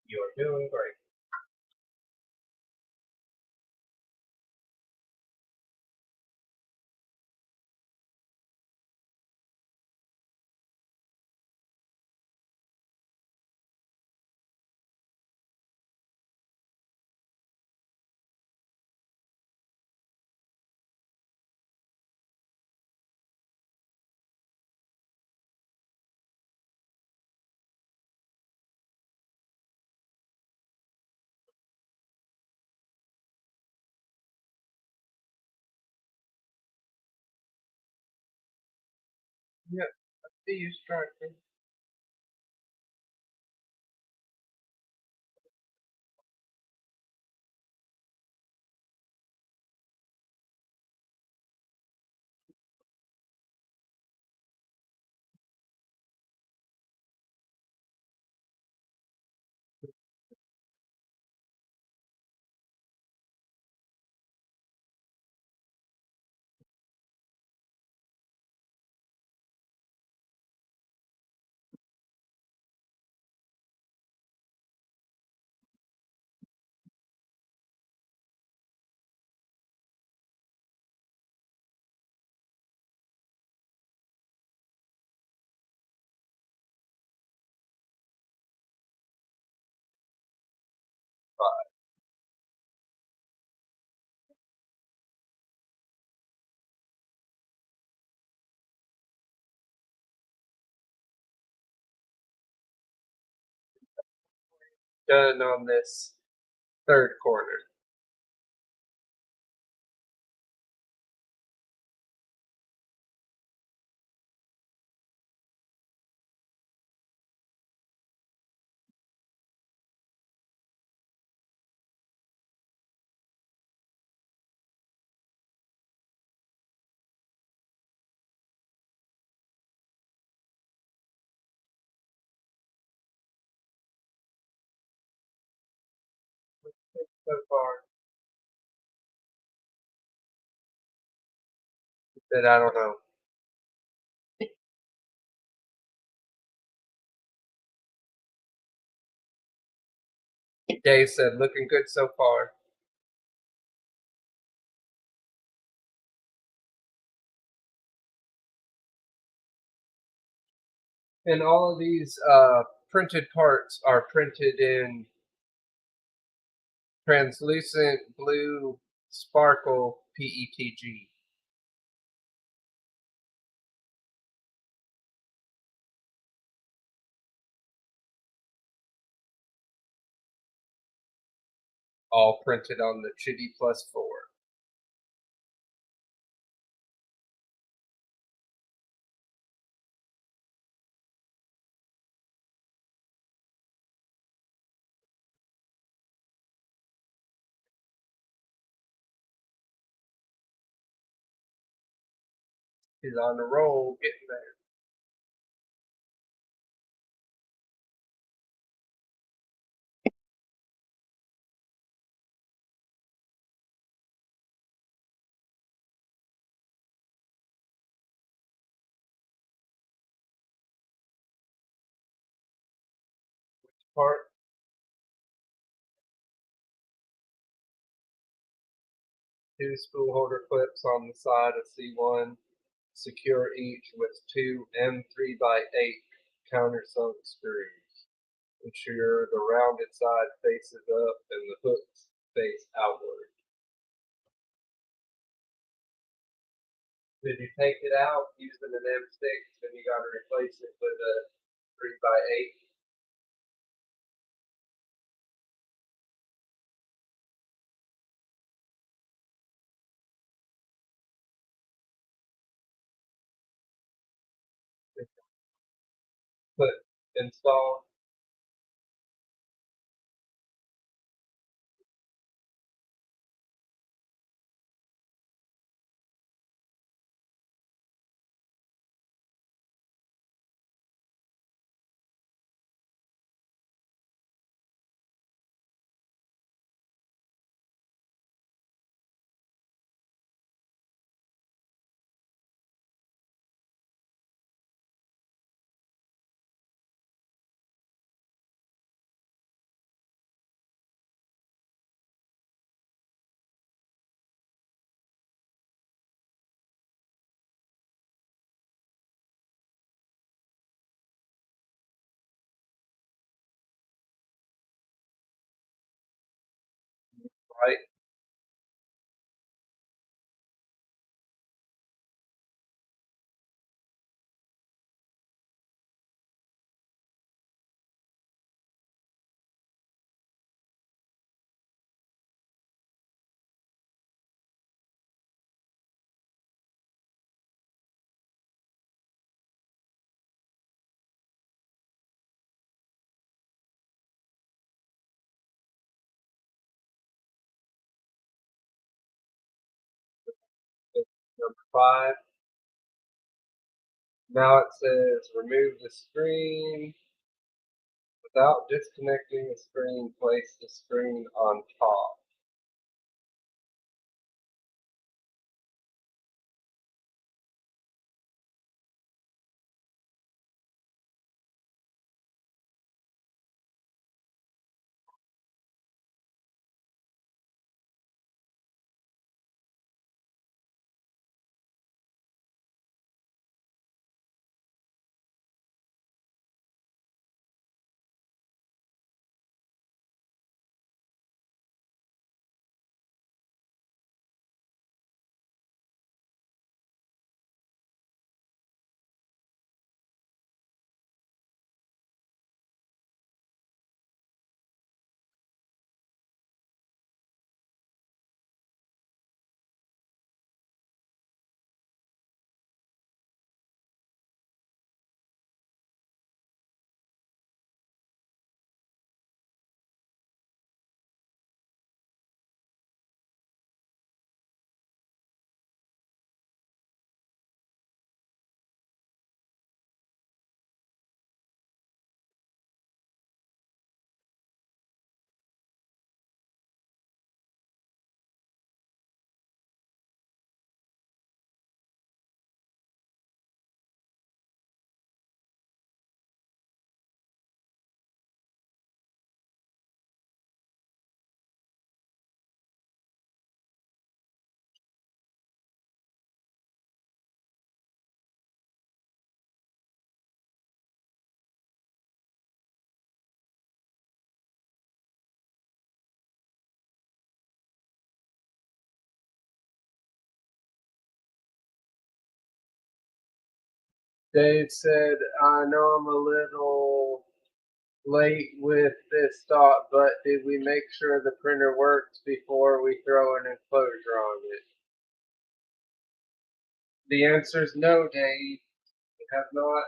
You're doing great. Yep. See you, Striker. Done on this third corner. so far? He said, I don't know. Dave said, looking good so far. And all of these printed parts are printed in translucent blue sparkle PETG. All printed on the Chitty Plus 4. He's on the roll, getting there. Part 2 spool holder clips on the side of C1. Secure each with 2 M3x8 countersunk screws. Ensure the rounded side faces up and the hooks face outward. Did you take it out using an M6 and you got to replace it with a 3x8? Put install. Right. Number 5. Now it says remove the screen. Without disconnecting the screen, place the screen on top. Dave said, I know I'm a little late with this thought, but did we make sure the printer works before we throw an enclosure on it? The answer is no, Dave. We have not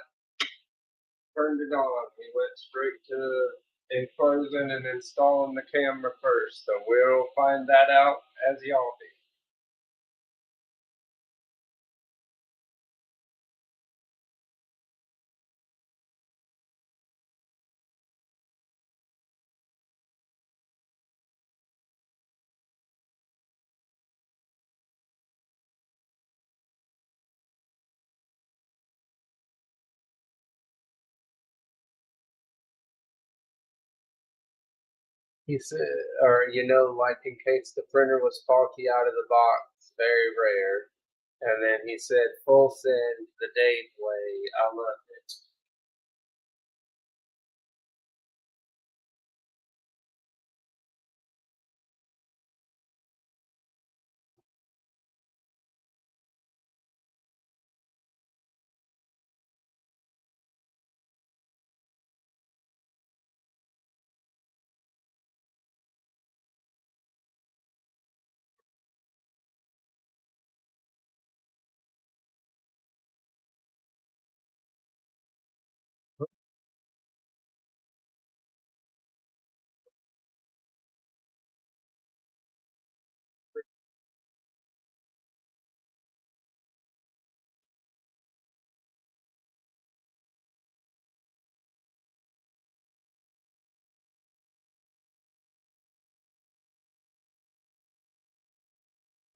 turned it on. We went straight to enclosing and installing the camera first, so we'll find that out as y'all do. He said, or like in case the printer was faulty out of the box, very rare. And then he said, full send the Dave way. I love it.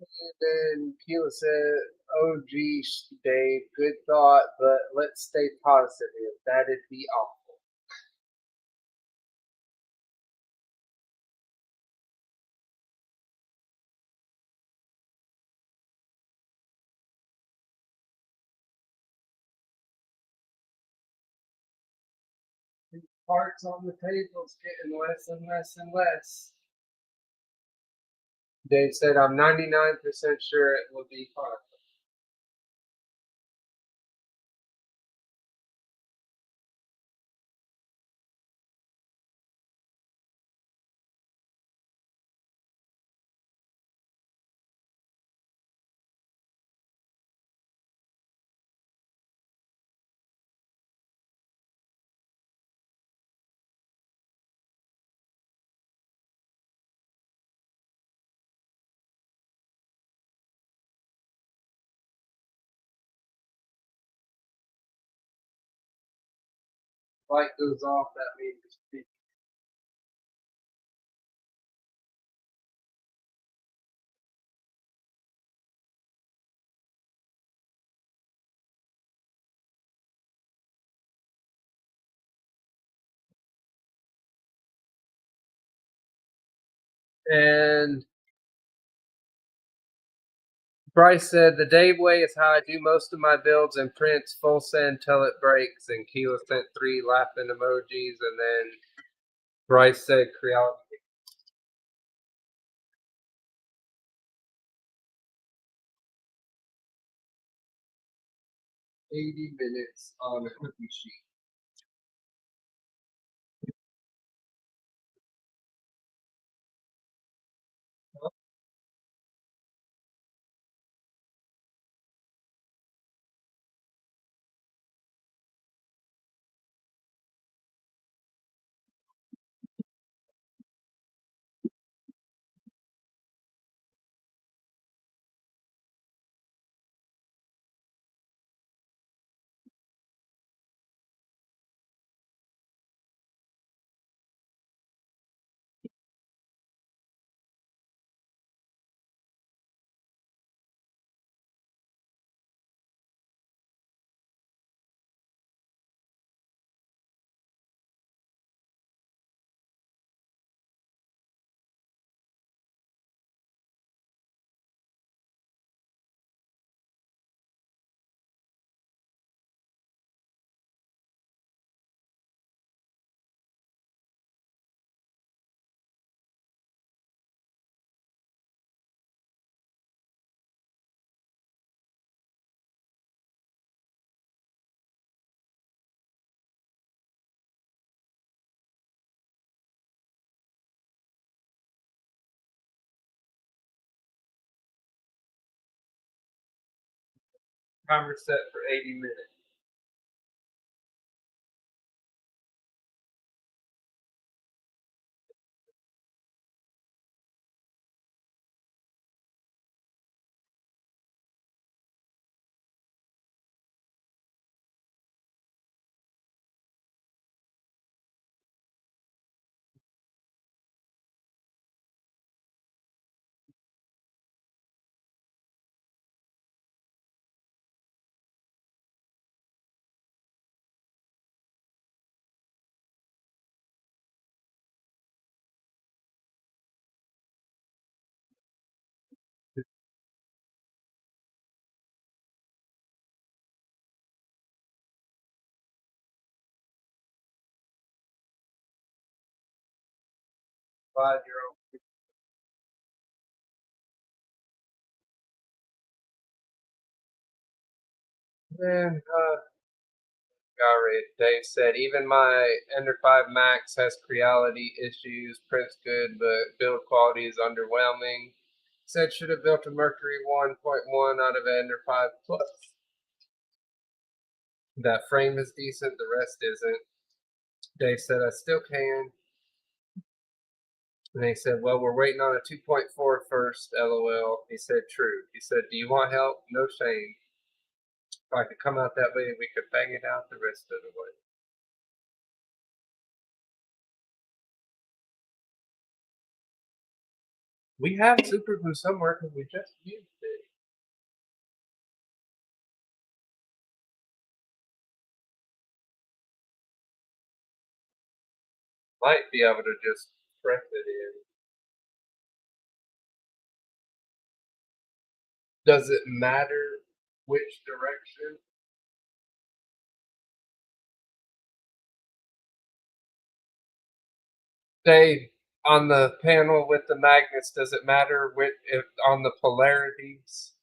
And then Keela said, oh geez, Dave, good thought, but let's stay positive. That'd be awful. Parts on the table's getting less and less and less. Dave said, I'm 99% sure it will be fine. Light goes off, that means it's peak. And Bryce said, the Dave way is how I do most of my builds and prints full send till it breaks. And Keela sent 3 laughing emojis. And then Bryce said, Creole. 80 minutes on a cookie sheet. Timer set for 80 minutes. Five-year-old. Man, alright, Dave said, even my Ender 5 Max has creality issues, prints good, but build quality is underwhelming. Said should have built a Mercury 1.1 out of Ender 5 Plus. That frame is decent, the rest isn't. Dave said, I still can. And they said, well, we're waiting on a 2.4 first, LOL. He said, true. He said, do you want help? No shame. If I could come out that way, we could bang it out the rest of the way. We have super glue somewhere because we just used it. Might be able to just press it in. Does it matter which direction? Dave, on the panel with the magnets, does it matter which, if on the polarities?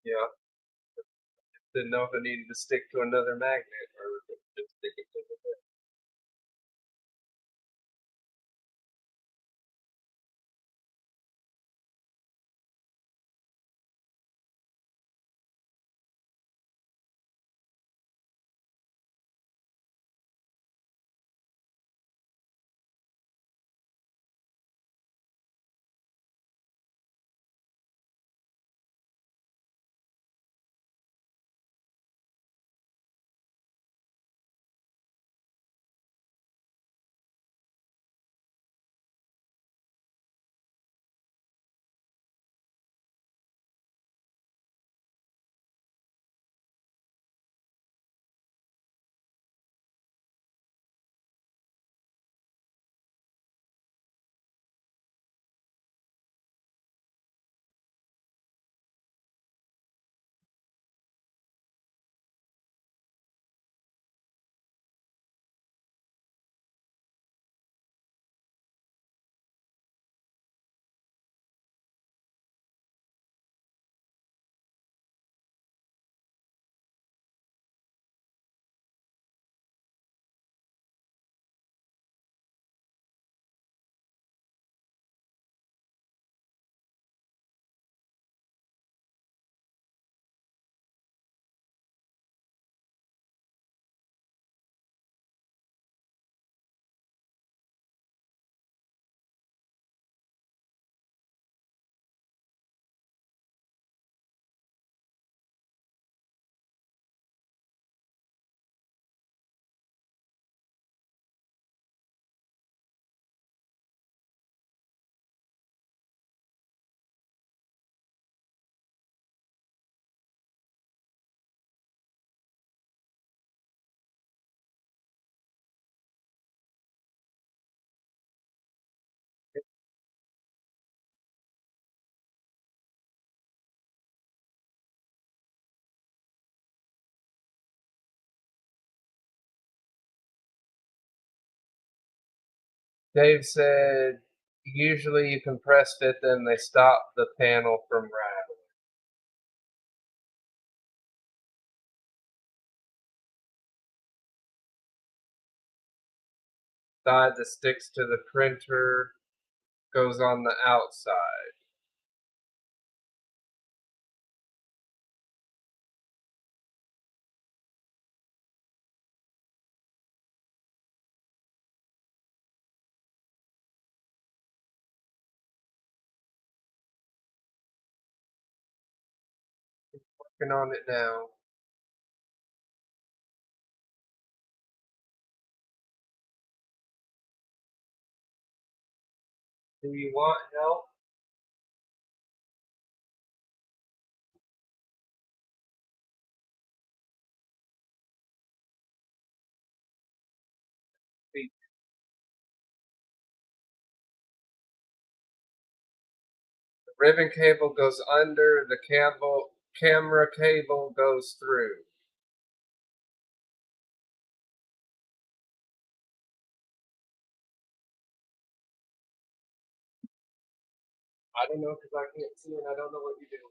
Yeah. Didn't know if it needed to stick to another magnet or just stick it to the Dave said usually you compress it, then they stop the panel from rattling. Side that sticks to the printer goes on the outside. Working on it now. Do you want help? The ribbon cable goes under, the camera cable goes through. I don't know because I can't see and I don't know what you do.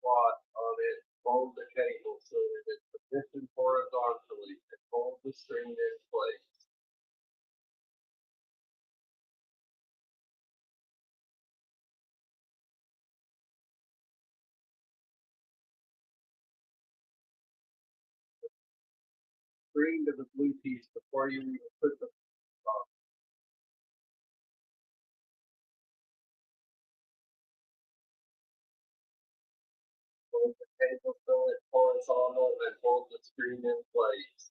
Squat on it, fold the cable so that it's positioned horizontally and hold the string in place. String to the blue piece before you even put the on. Hold the cable so it's horizontal and hold the string in place.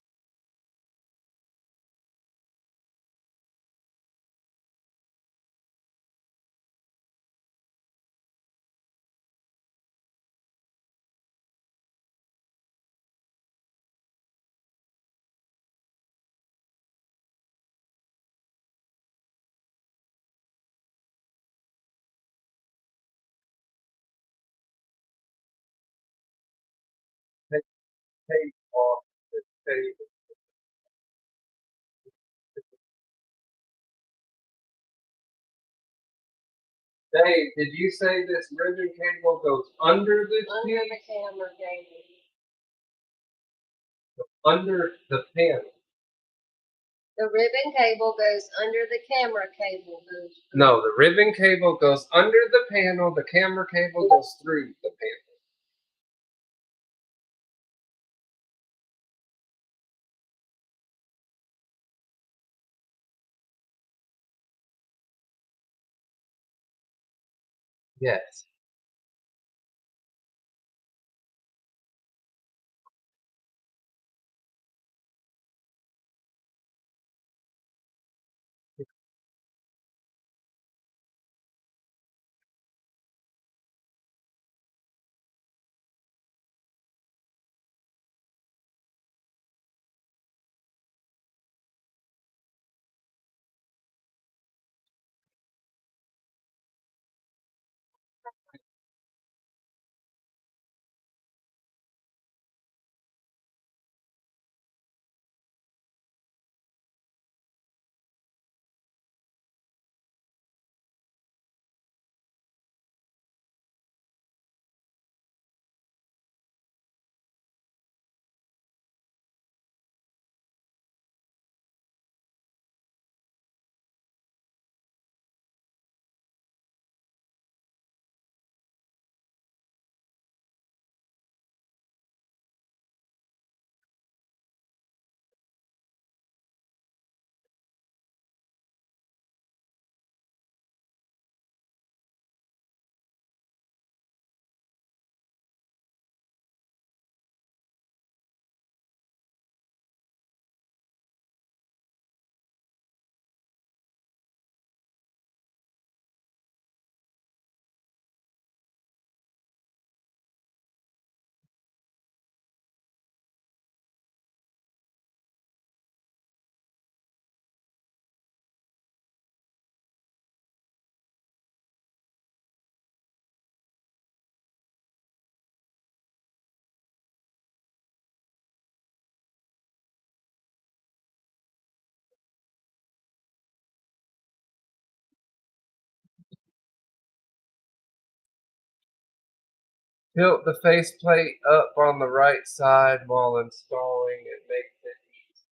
Take the tape off the cable. Dave, did you say this ribbon cable goes under this Under piece? the camera cable. Under the panel. The ribbon cable goes under the camera cable goes through. No, the ribbon cable goes under the panel, the camera cable goes through the panel. Yes. Tilt the faceplate up on the right side while installing. It makes it easy.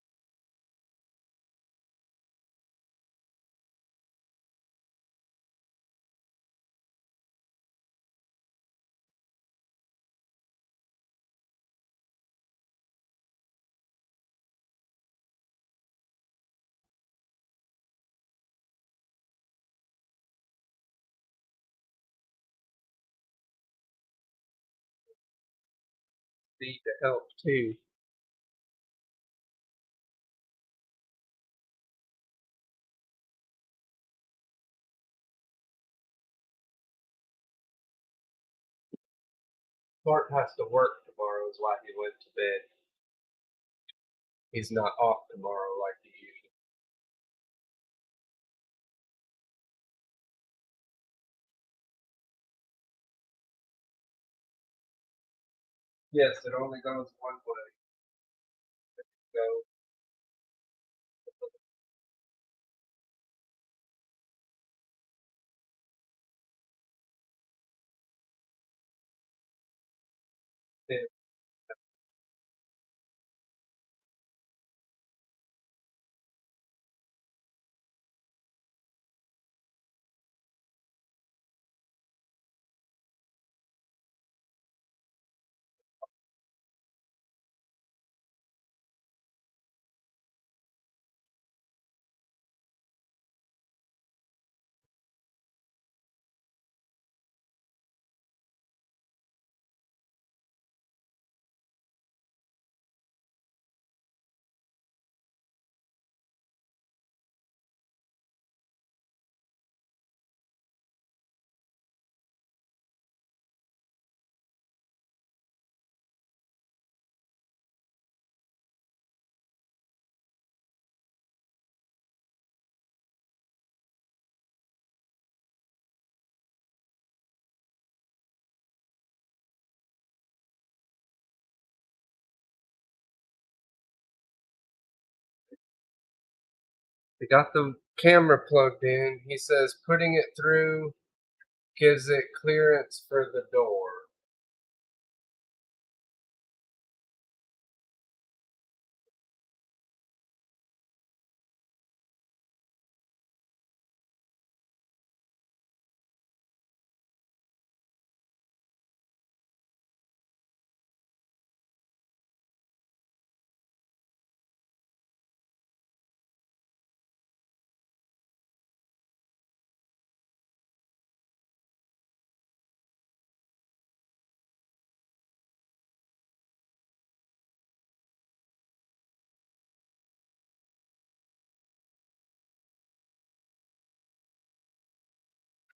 Need to help too. Clark has to work tomorrow, is why he went to bed. He's not off tomorrow like he usually. Yes, it only goes one way. Go. Then they got the camera plugged in. He says putting it through gives it clearance for the door.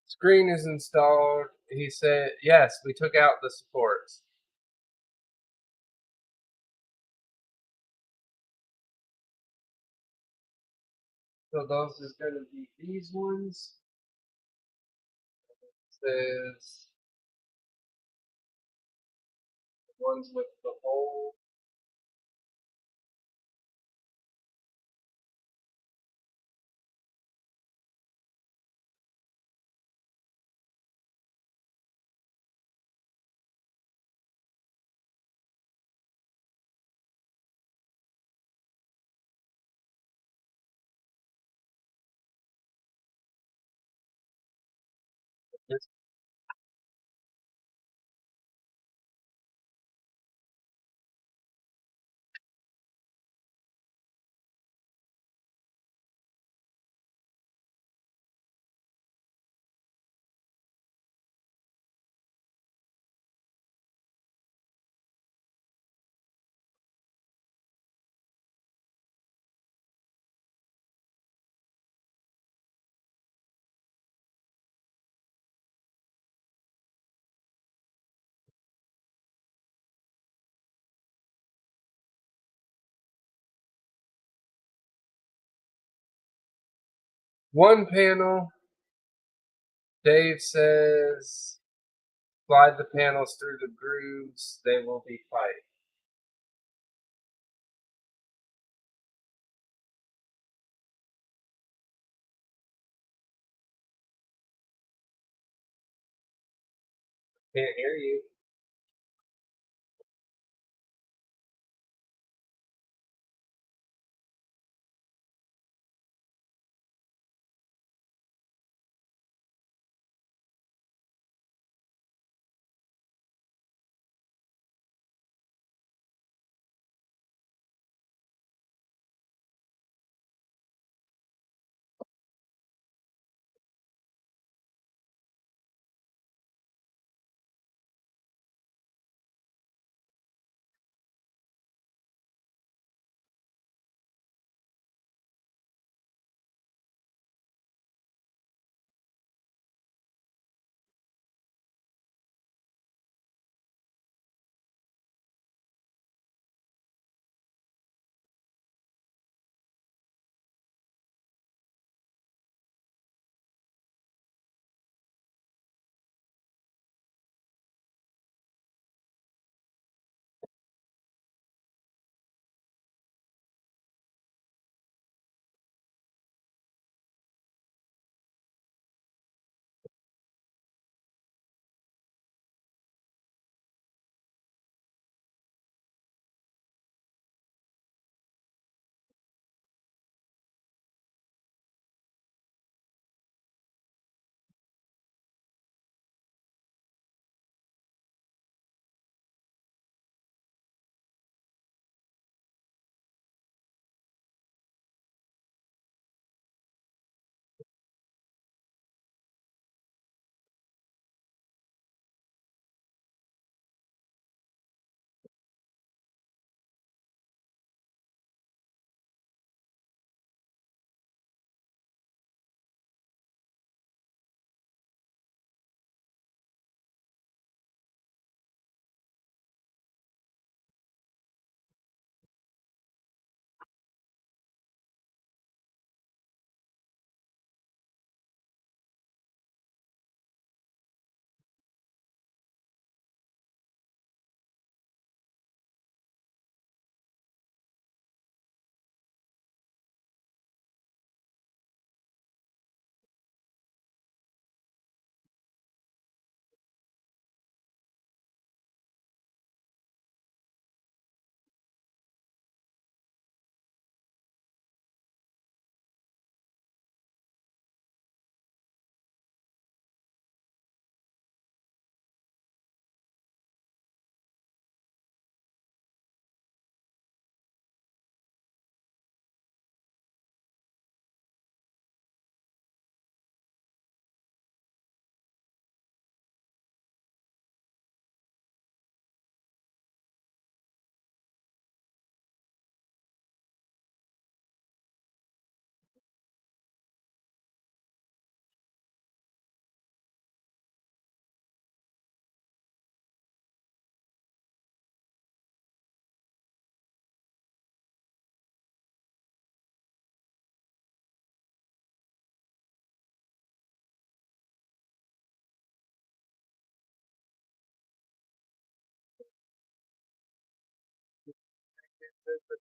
Screen is installed. He said, yes, we took out the supports. So those is going to be these ones. It says the ones with the hole. This one panel, Dave says slide the panels through the grooves. They will be tight. Can't hear you.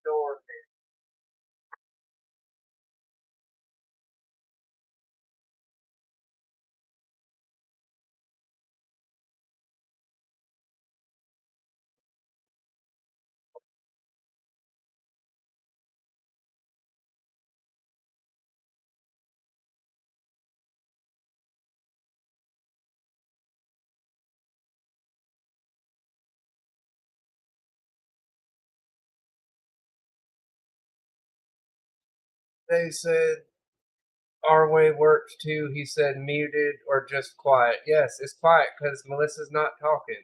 door here. They said our way works too. He said muted or just quiet. Yes, it's quiet because Melissa's not talking.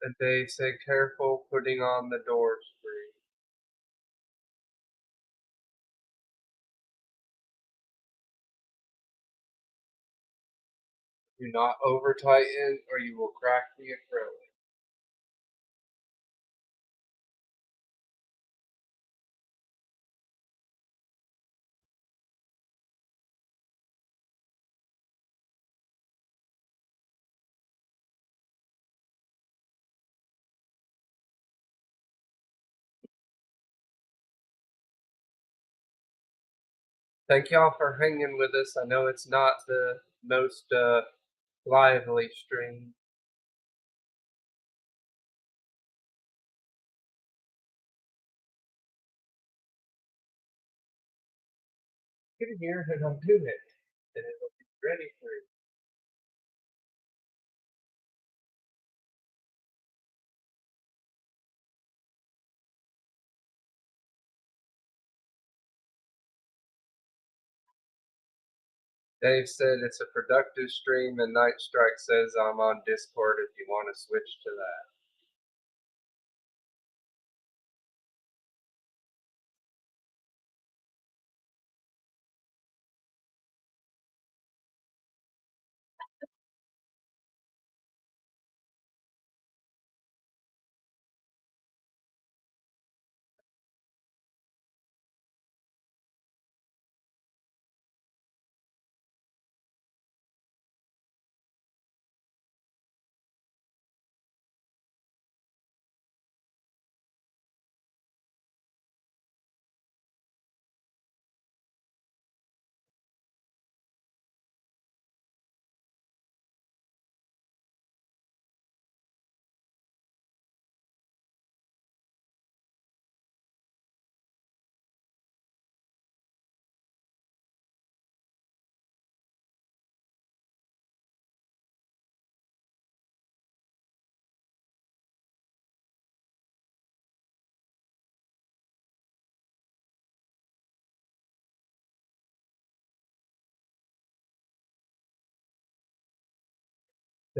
And they said careful putting on the door screen. Do not over tighten or you will crack the acrylic. Thank y'all for hanging with us. I know it's not the most lively stream. Get in here and I'll do it. And it'll be ready for you. Dave said it's a productive stream, and Night Strike says I'm on Discord if you want to switch to that.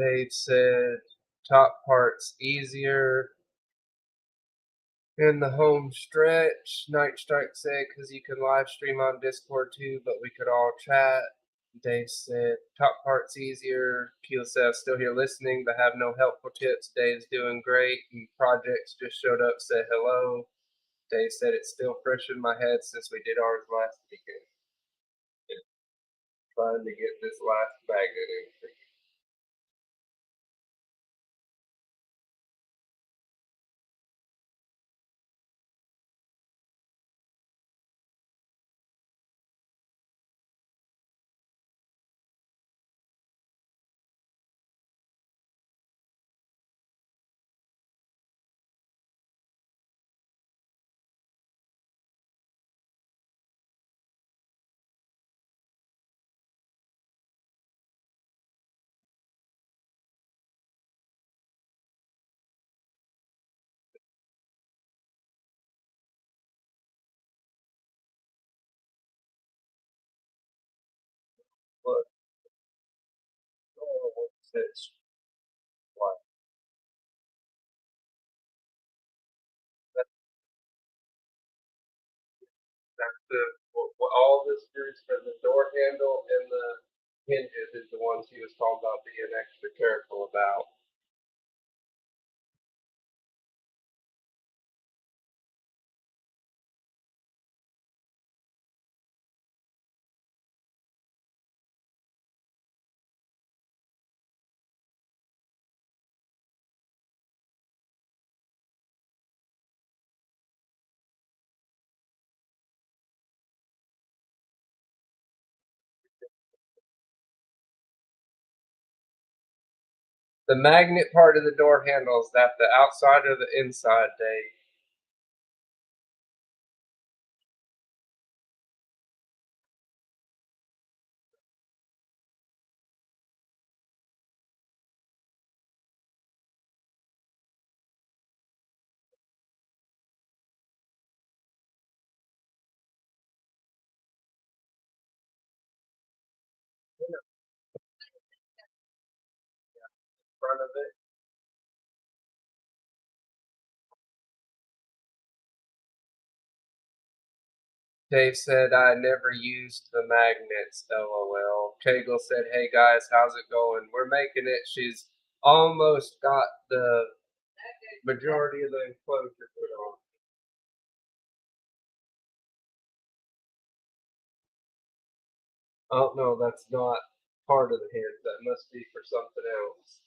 Dave said top part's easier in the home stretch. Night Strike said because you can live stream on Discord too, but we could all chat. Dave said top part's easier. Keel said still here listening but have no helpful tips. Dave's doing great. And projects just showed up, said hello. Dave said it's still fresh in my head since we did ours last weekend. Trying to get this last magnet in for you. It's what? That's all the screws for the door handle and the hinges is the ones he was talking about being extra careful about. The magnet part of the door handle, is that the outside or the inside, Dave? Front of it. Dave said I never used the magnets, lol. Kegel said, hey guys, how's it going? We're making it. She's almost got the majority of the enclosure put on. Oh no, that's not part of the hinge. That must be for something else.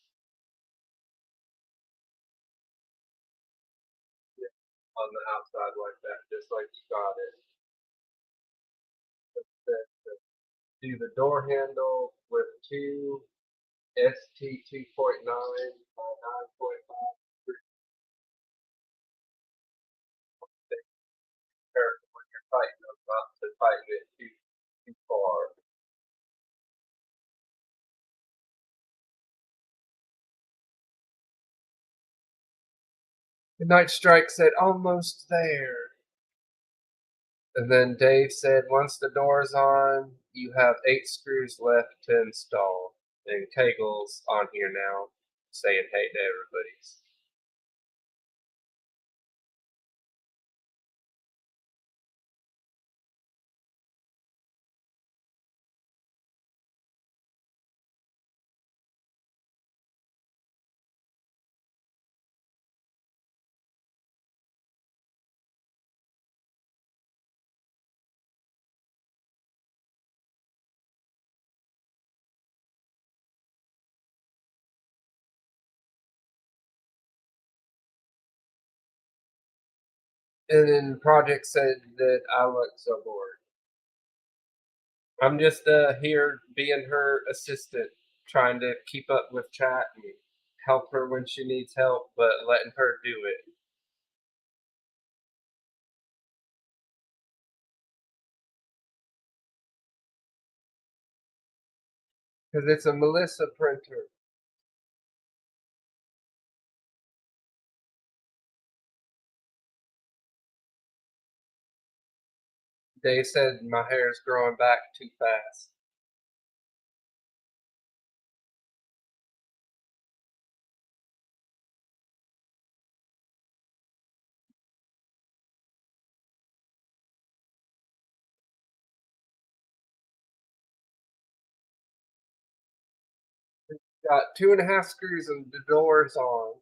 Yeah, on the outside like that, just like you got it. Do the door handle with two ST 2.9 by 9.5. Careful when you're tightening them, not to tighten it too far. The Night Strike said, almost there. And then Dave said, once the door's on, you have 8 screws left to install. And Kegel's on here now, saying hey to everybody's. And then Project said that I look so bored. I'm just here being her assistant, trying to keep up with chat and help her when she needs help, but letting her do it. Because it's a Melissa printer. They said my hair's growing back too fast. Got 2.5 screws and the door's on.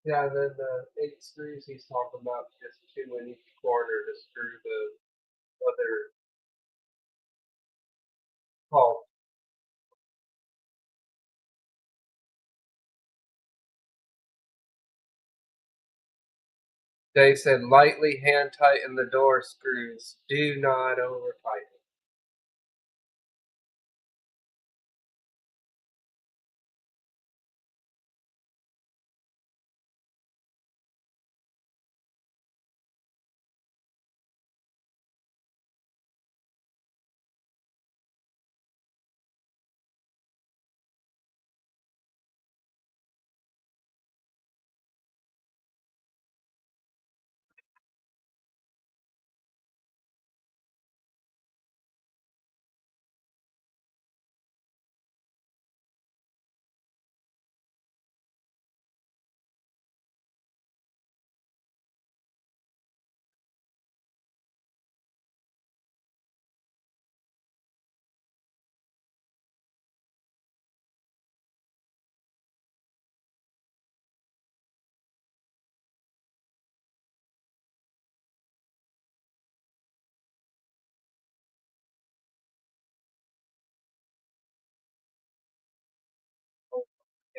Yeah, and then the 8 screws he's talking about, just 2 in each corner to screw the other pulp. Dave said lightly hand tighten the door screws. Do not over tighten.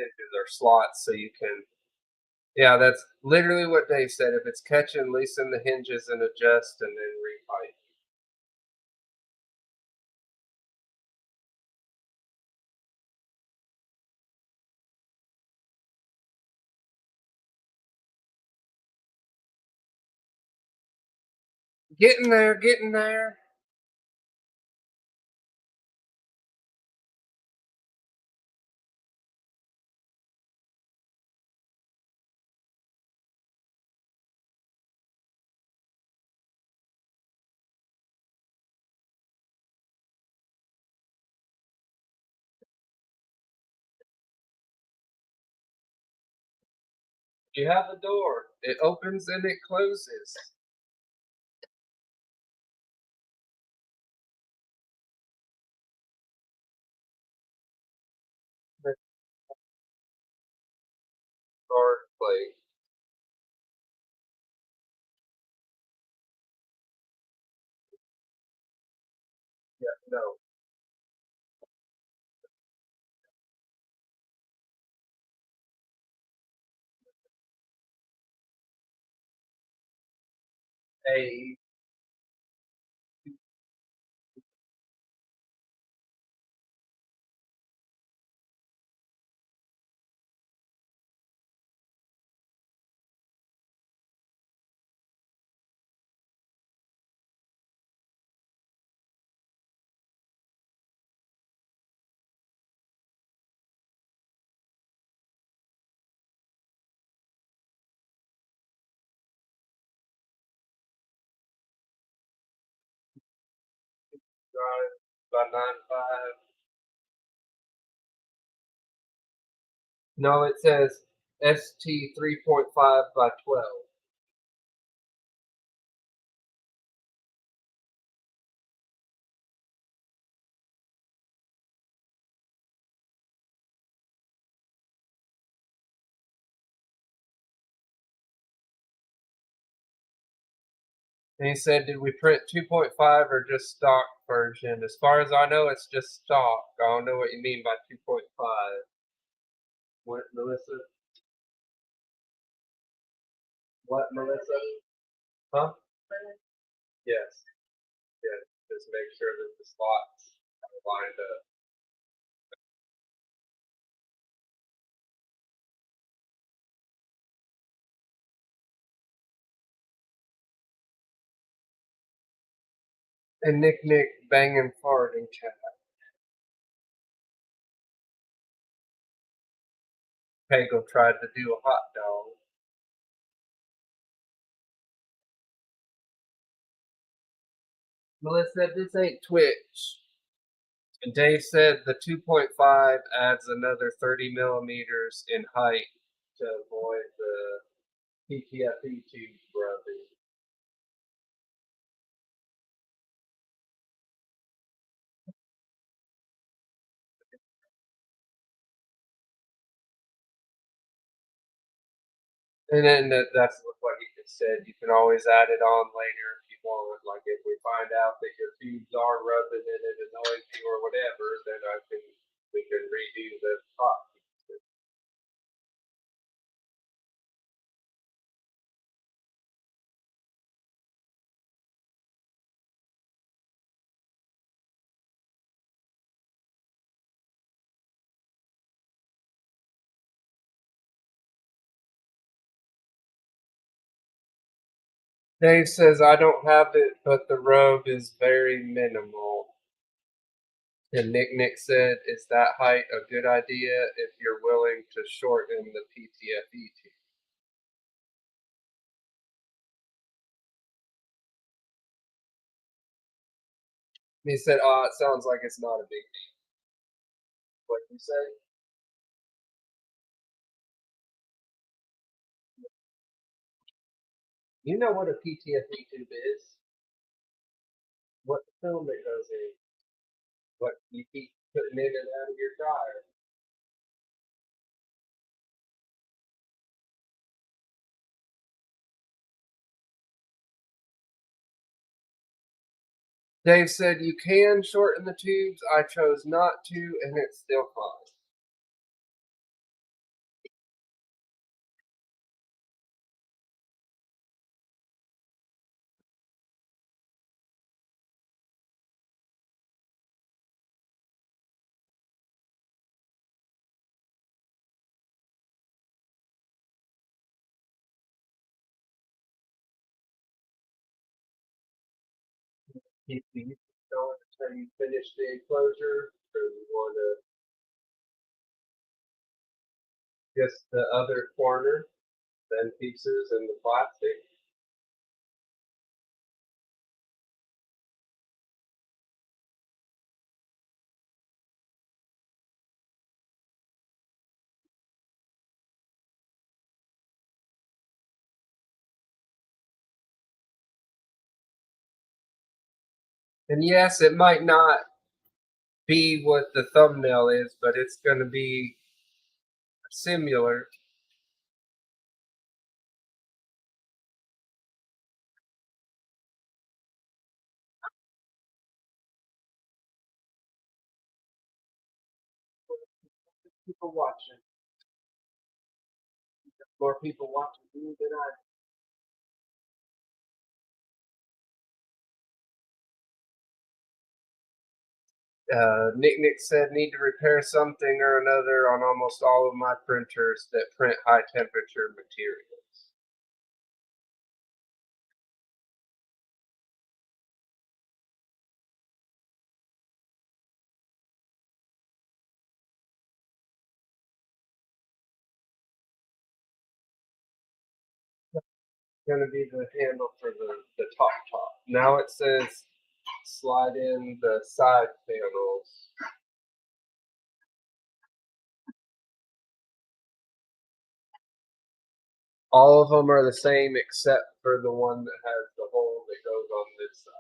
hinges or slots so you can. Yeah, that's literally what Dave said. If it's catching, loosen the hinges and adjust, and then repipe. Getting there, getting there. You have a door. It opens and it closes. The guard plate. Yeah, no. A. Drive by 9.5. No, it says ST 3.5 by 12. And he said, did we print 2.5 or just stock version? As far as I know, it's just stock. I don't know what you mean by 2.5. What, Melissa? What, Melissa? Huh? Yes. Yes. Just make sure that the slots are lined up. And Nick banging fart in chat. Pagel tried to do a hot dog. Melissa, this ain't Twitch. And Dave said the 2.5 adds another 30 millimeters in height to avoid the PTFE tube rubbing. And then that's what he just said. You can always add it on later if you want. Like if we find out that your tubes are rubbing and it annoys you or whatever, then we can redo the top. Dave says I don't have it, but the rub is very minimal. And Nick said, is that height a good idea if you're willing to shorten the PTFE tube? He said, oh, it sounds like it's not a big deal. What you say? You know what a PTFE tube is? What film it goes in? What you keep putting in and out of your dryer? Dave said you can shorten the tubes. I chose not to, and it's still fine. keep these going until you finish the enclosure, or you want to just the other corner, then pieces and the plastic? And yes, it might not be what the thumbnail is, but it's going to be similar. People watching. More people watching you than I. Nick said, need to repair something or another on almost all of my printers that print high temperature materials. Going to be the handle for the top. Now it says slide in the side panels. All of them are the same except for the one that has the hole that goes on this side.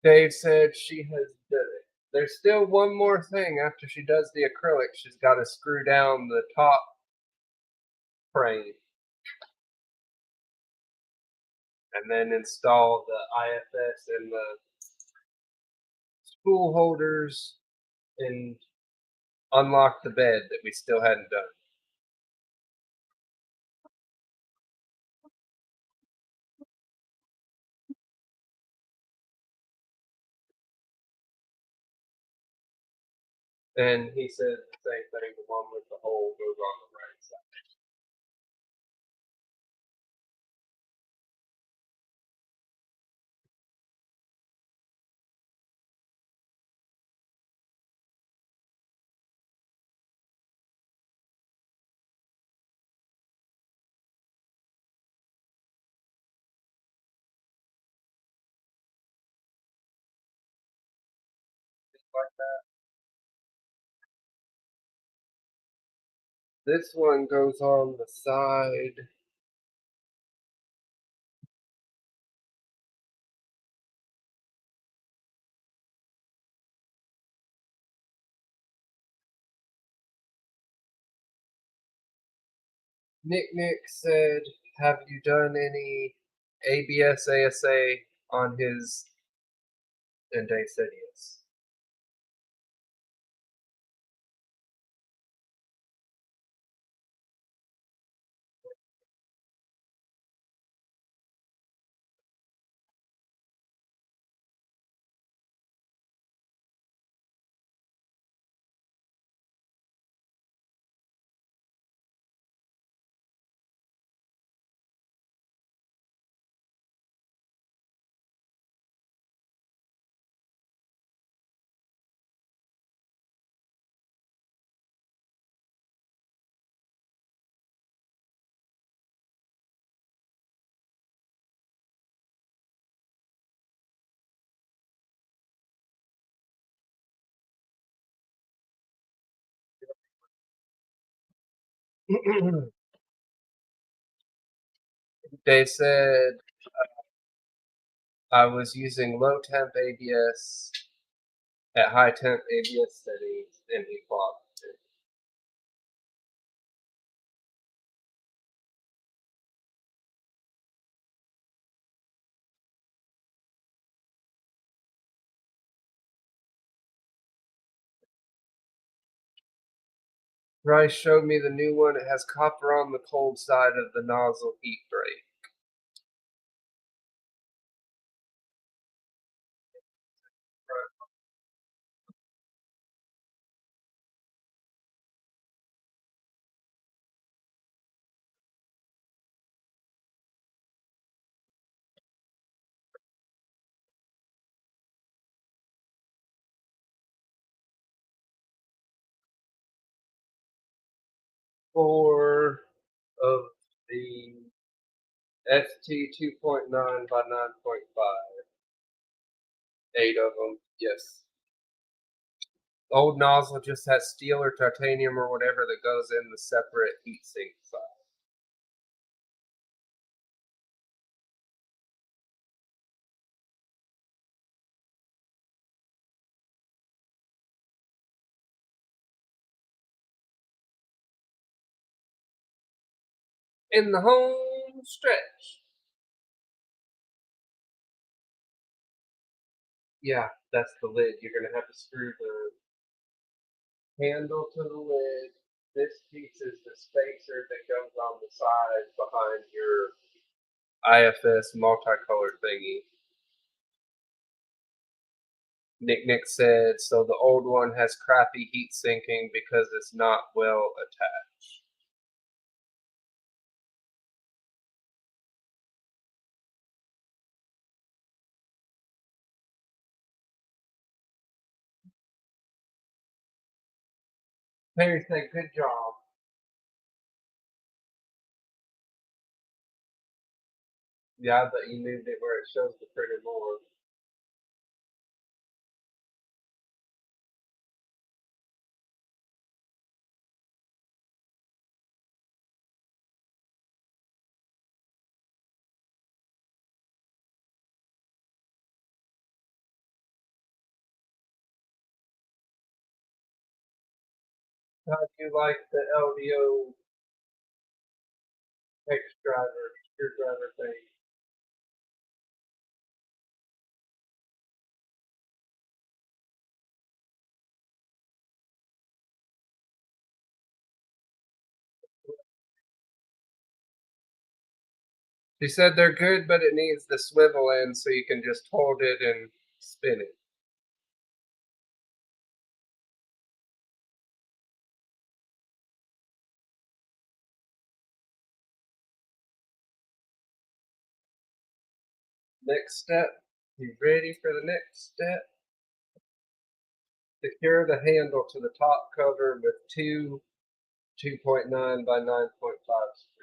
Dave said she has done it. There's still one more thing after she does the acrylic. She's got to screw down the top frame and then install the IFS and the spool holders and unlock the bed that we still hadn't done. And he said the same thing, the one with the hole goes on the right side. Like that. This one goes on the side. Nick said, have you done any ABS ASA on his? And Dave said yes. Dave said I was using low temp ABS at high temp ABS settings and he clogged it. Bryce showed me the new one. It has copper on the cold side of the nozzle heat break. 4 of the ST 2.9 by 9.5. 8 of them, yes. Old nozzle just has steel or titanium or whatever that goes in the separate heatsink side. In the home stretch. Yeah, that's the lid. You're going to have to screw the handle to the lid. This piece is the spacer that goes on the side behind your IFS multicolor thingy. Nick said, so the old one has crappy heat sinking because it's not well attached. Perry said, good job. Yeah, I bet you moved it where it shows the printer more. How do you like the LDO X driver, screwdriver thing? She said they're good, but it needs the swivel end so you can just hold it and spin it. Next step. You ready for the next step? Secure the handle to the top cover with two 2.9 by 9.5 screws.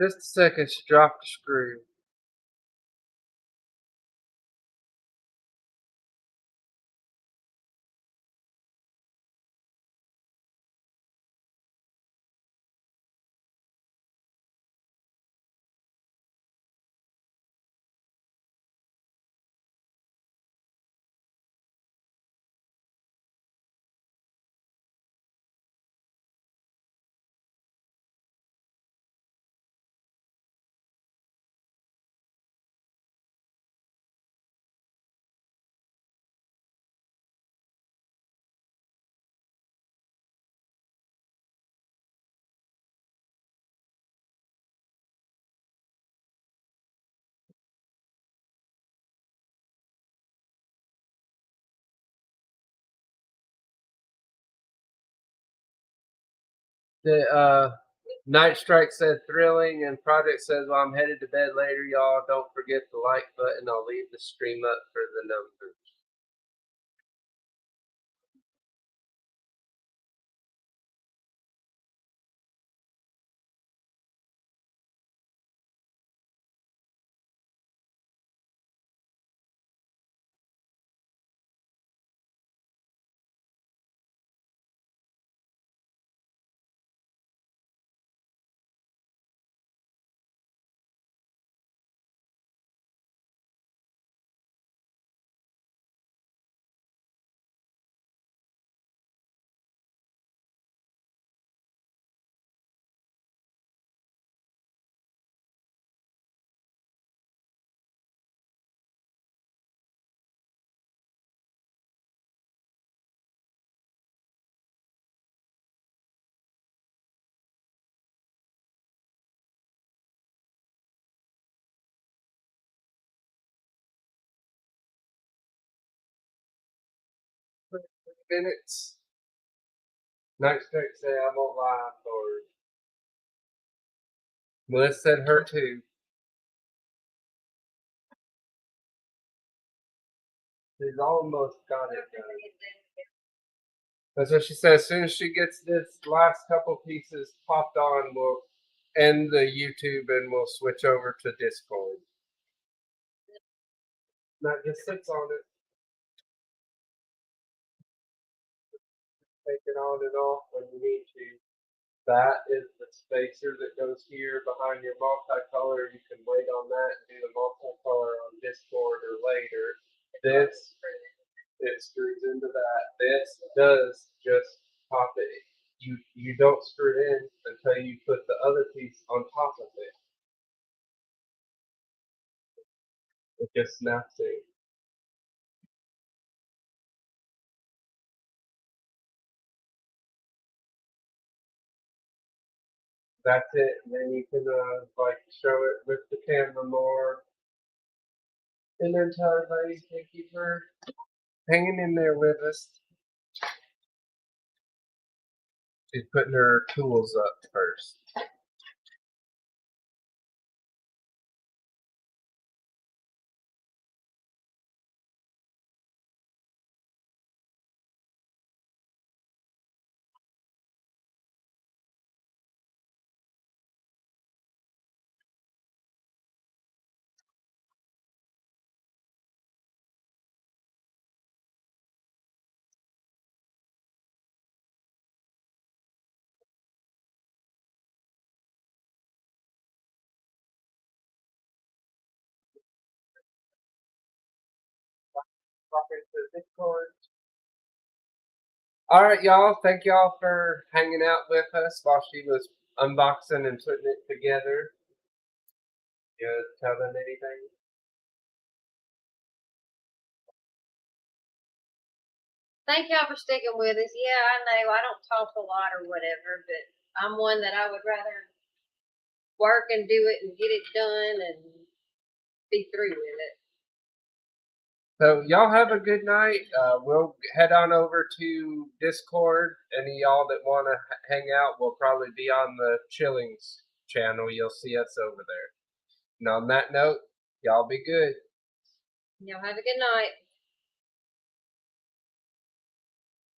Just a second, she dropped the screw. The Night Strike said thrilling, and Project says, well, I'm headed to bed later, y'all. Don't forget the like button. I'll leave the stream up for the numbers. minutes. Nightstick say I won't lie for Melissa said her too. She's almost got it done. That's what she said. As soon as she gets this last couple pieces popped on, we'll end the YouTube and we'll switch over to Discord. That just sits on it. Take it on and off when you need to. That is the spacer that goes here behind your multicolor. You can wait on that and do the multicolor on Discord or later. This, it screws into that. This does just pop it. You don't screw it in until you put the other piece on top of it. It just snaps in. That's it. And then you can like show it with the camera more. And then tell everybody thank you for hanging in there with us. She's putting her tools up first. All right, y'all. Thank y'all for hanging out with us while she was unboxing and putting it together. You tell them anything? Thank y'all for sticking with us. Yeah, I know I don't talk a lot or whatever, but I'm one that I would rather work and do it and get it done and be through with it. So y'all have a good night. We'll head on over to Discord. Any of y'all that want to hang out will probably be on the Chillings channel. You'll see us over there. And on that note, y'all be good. Y'all have a good night.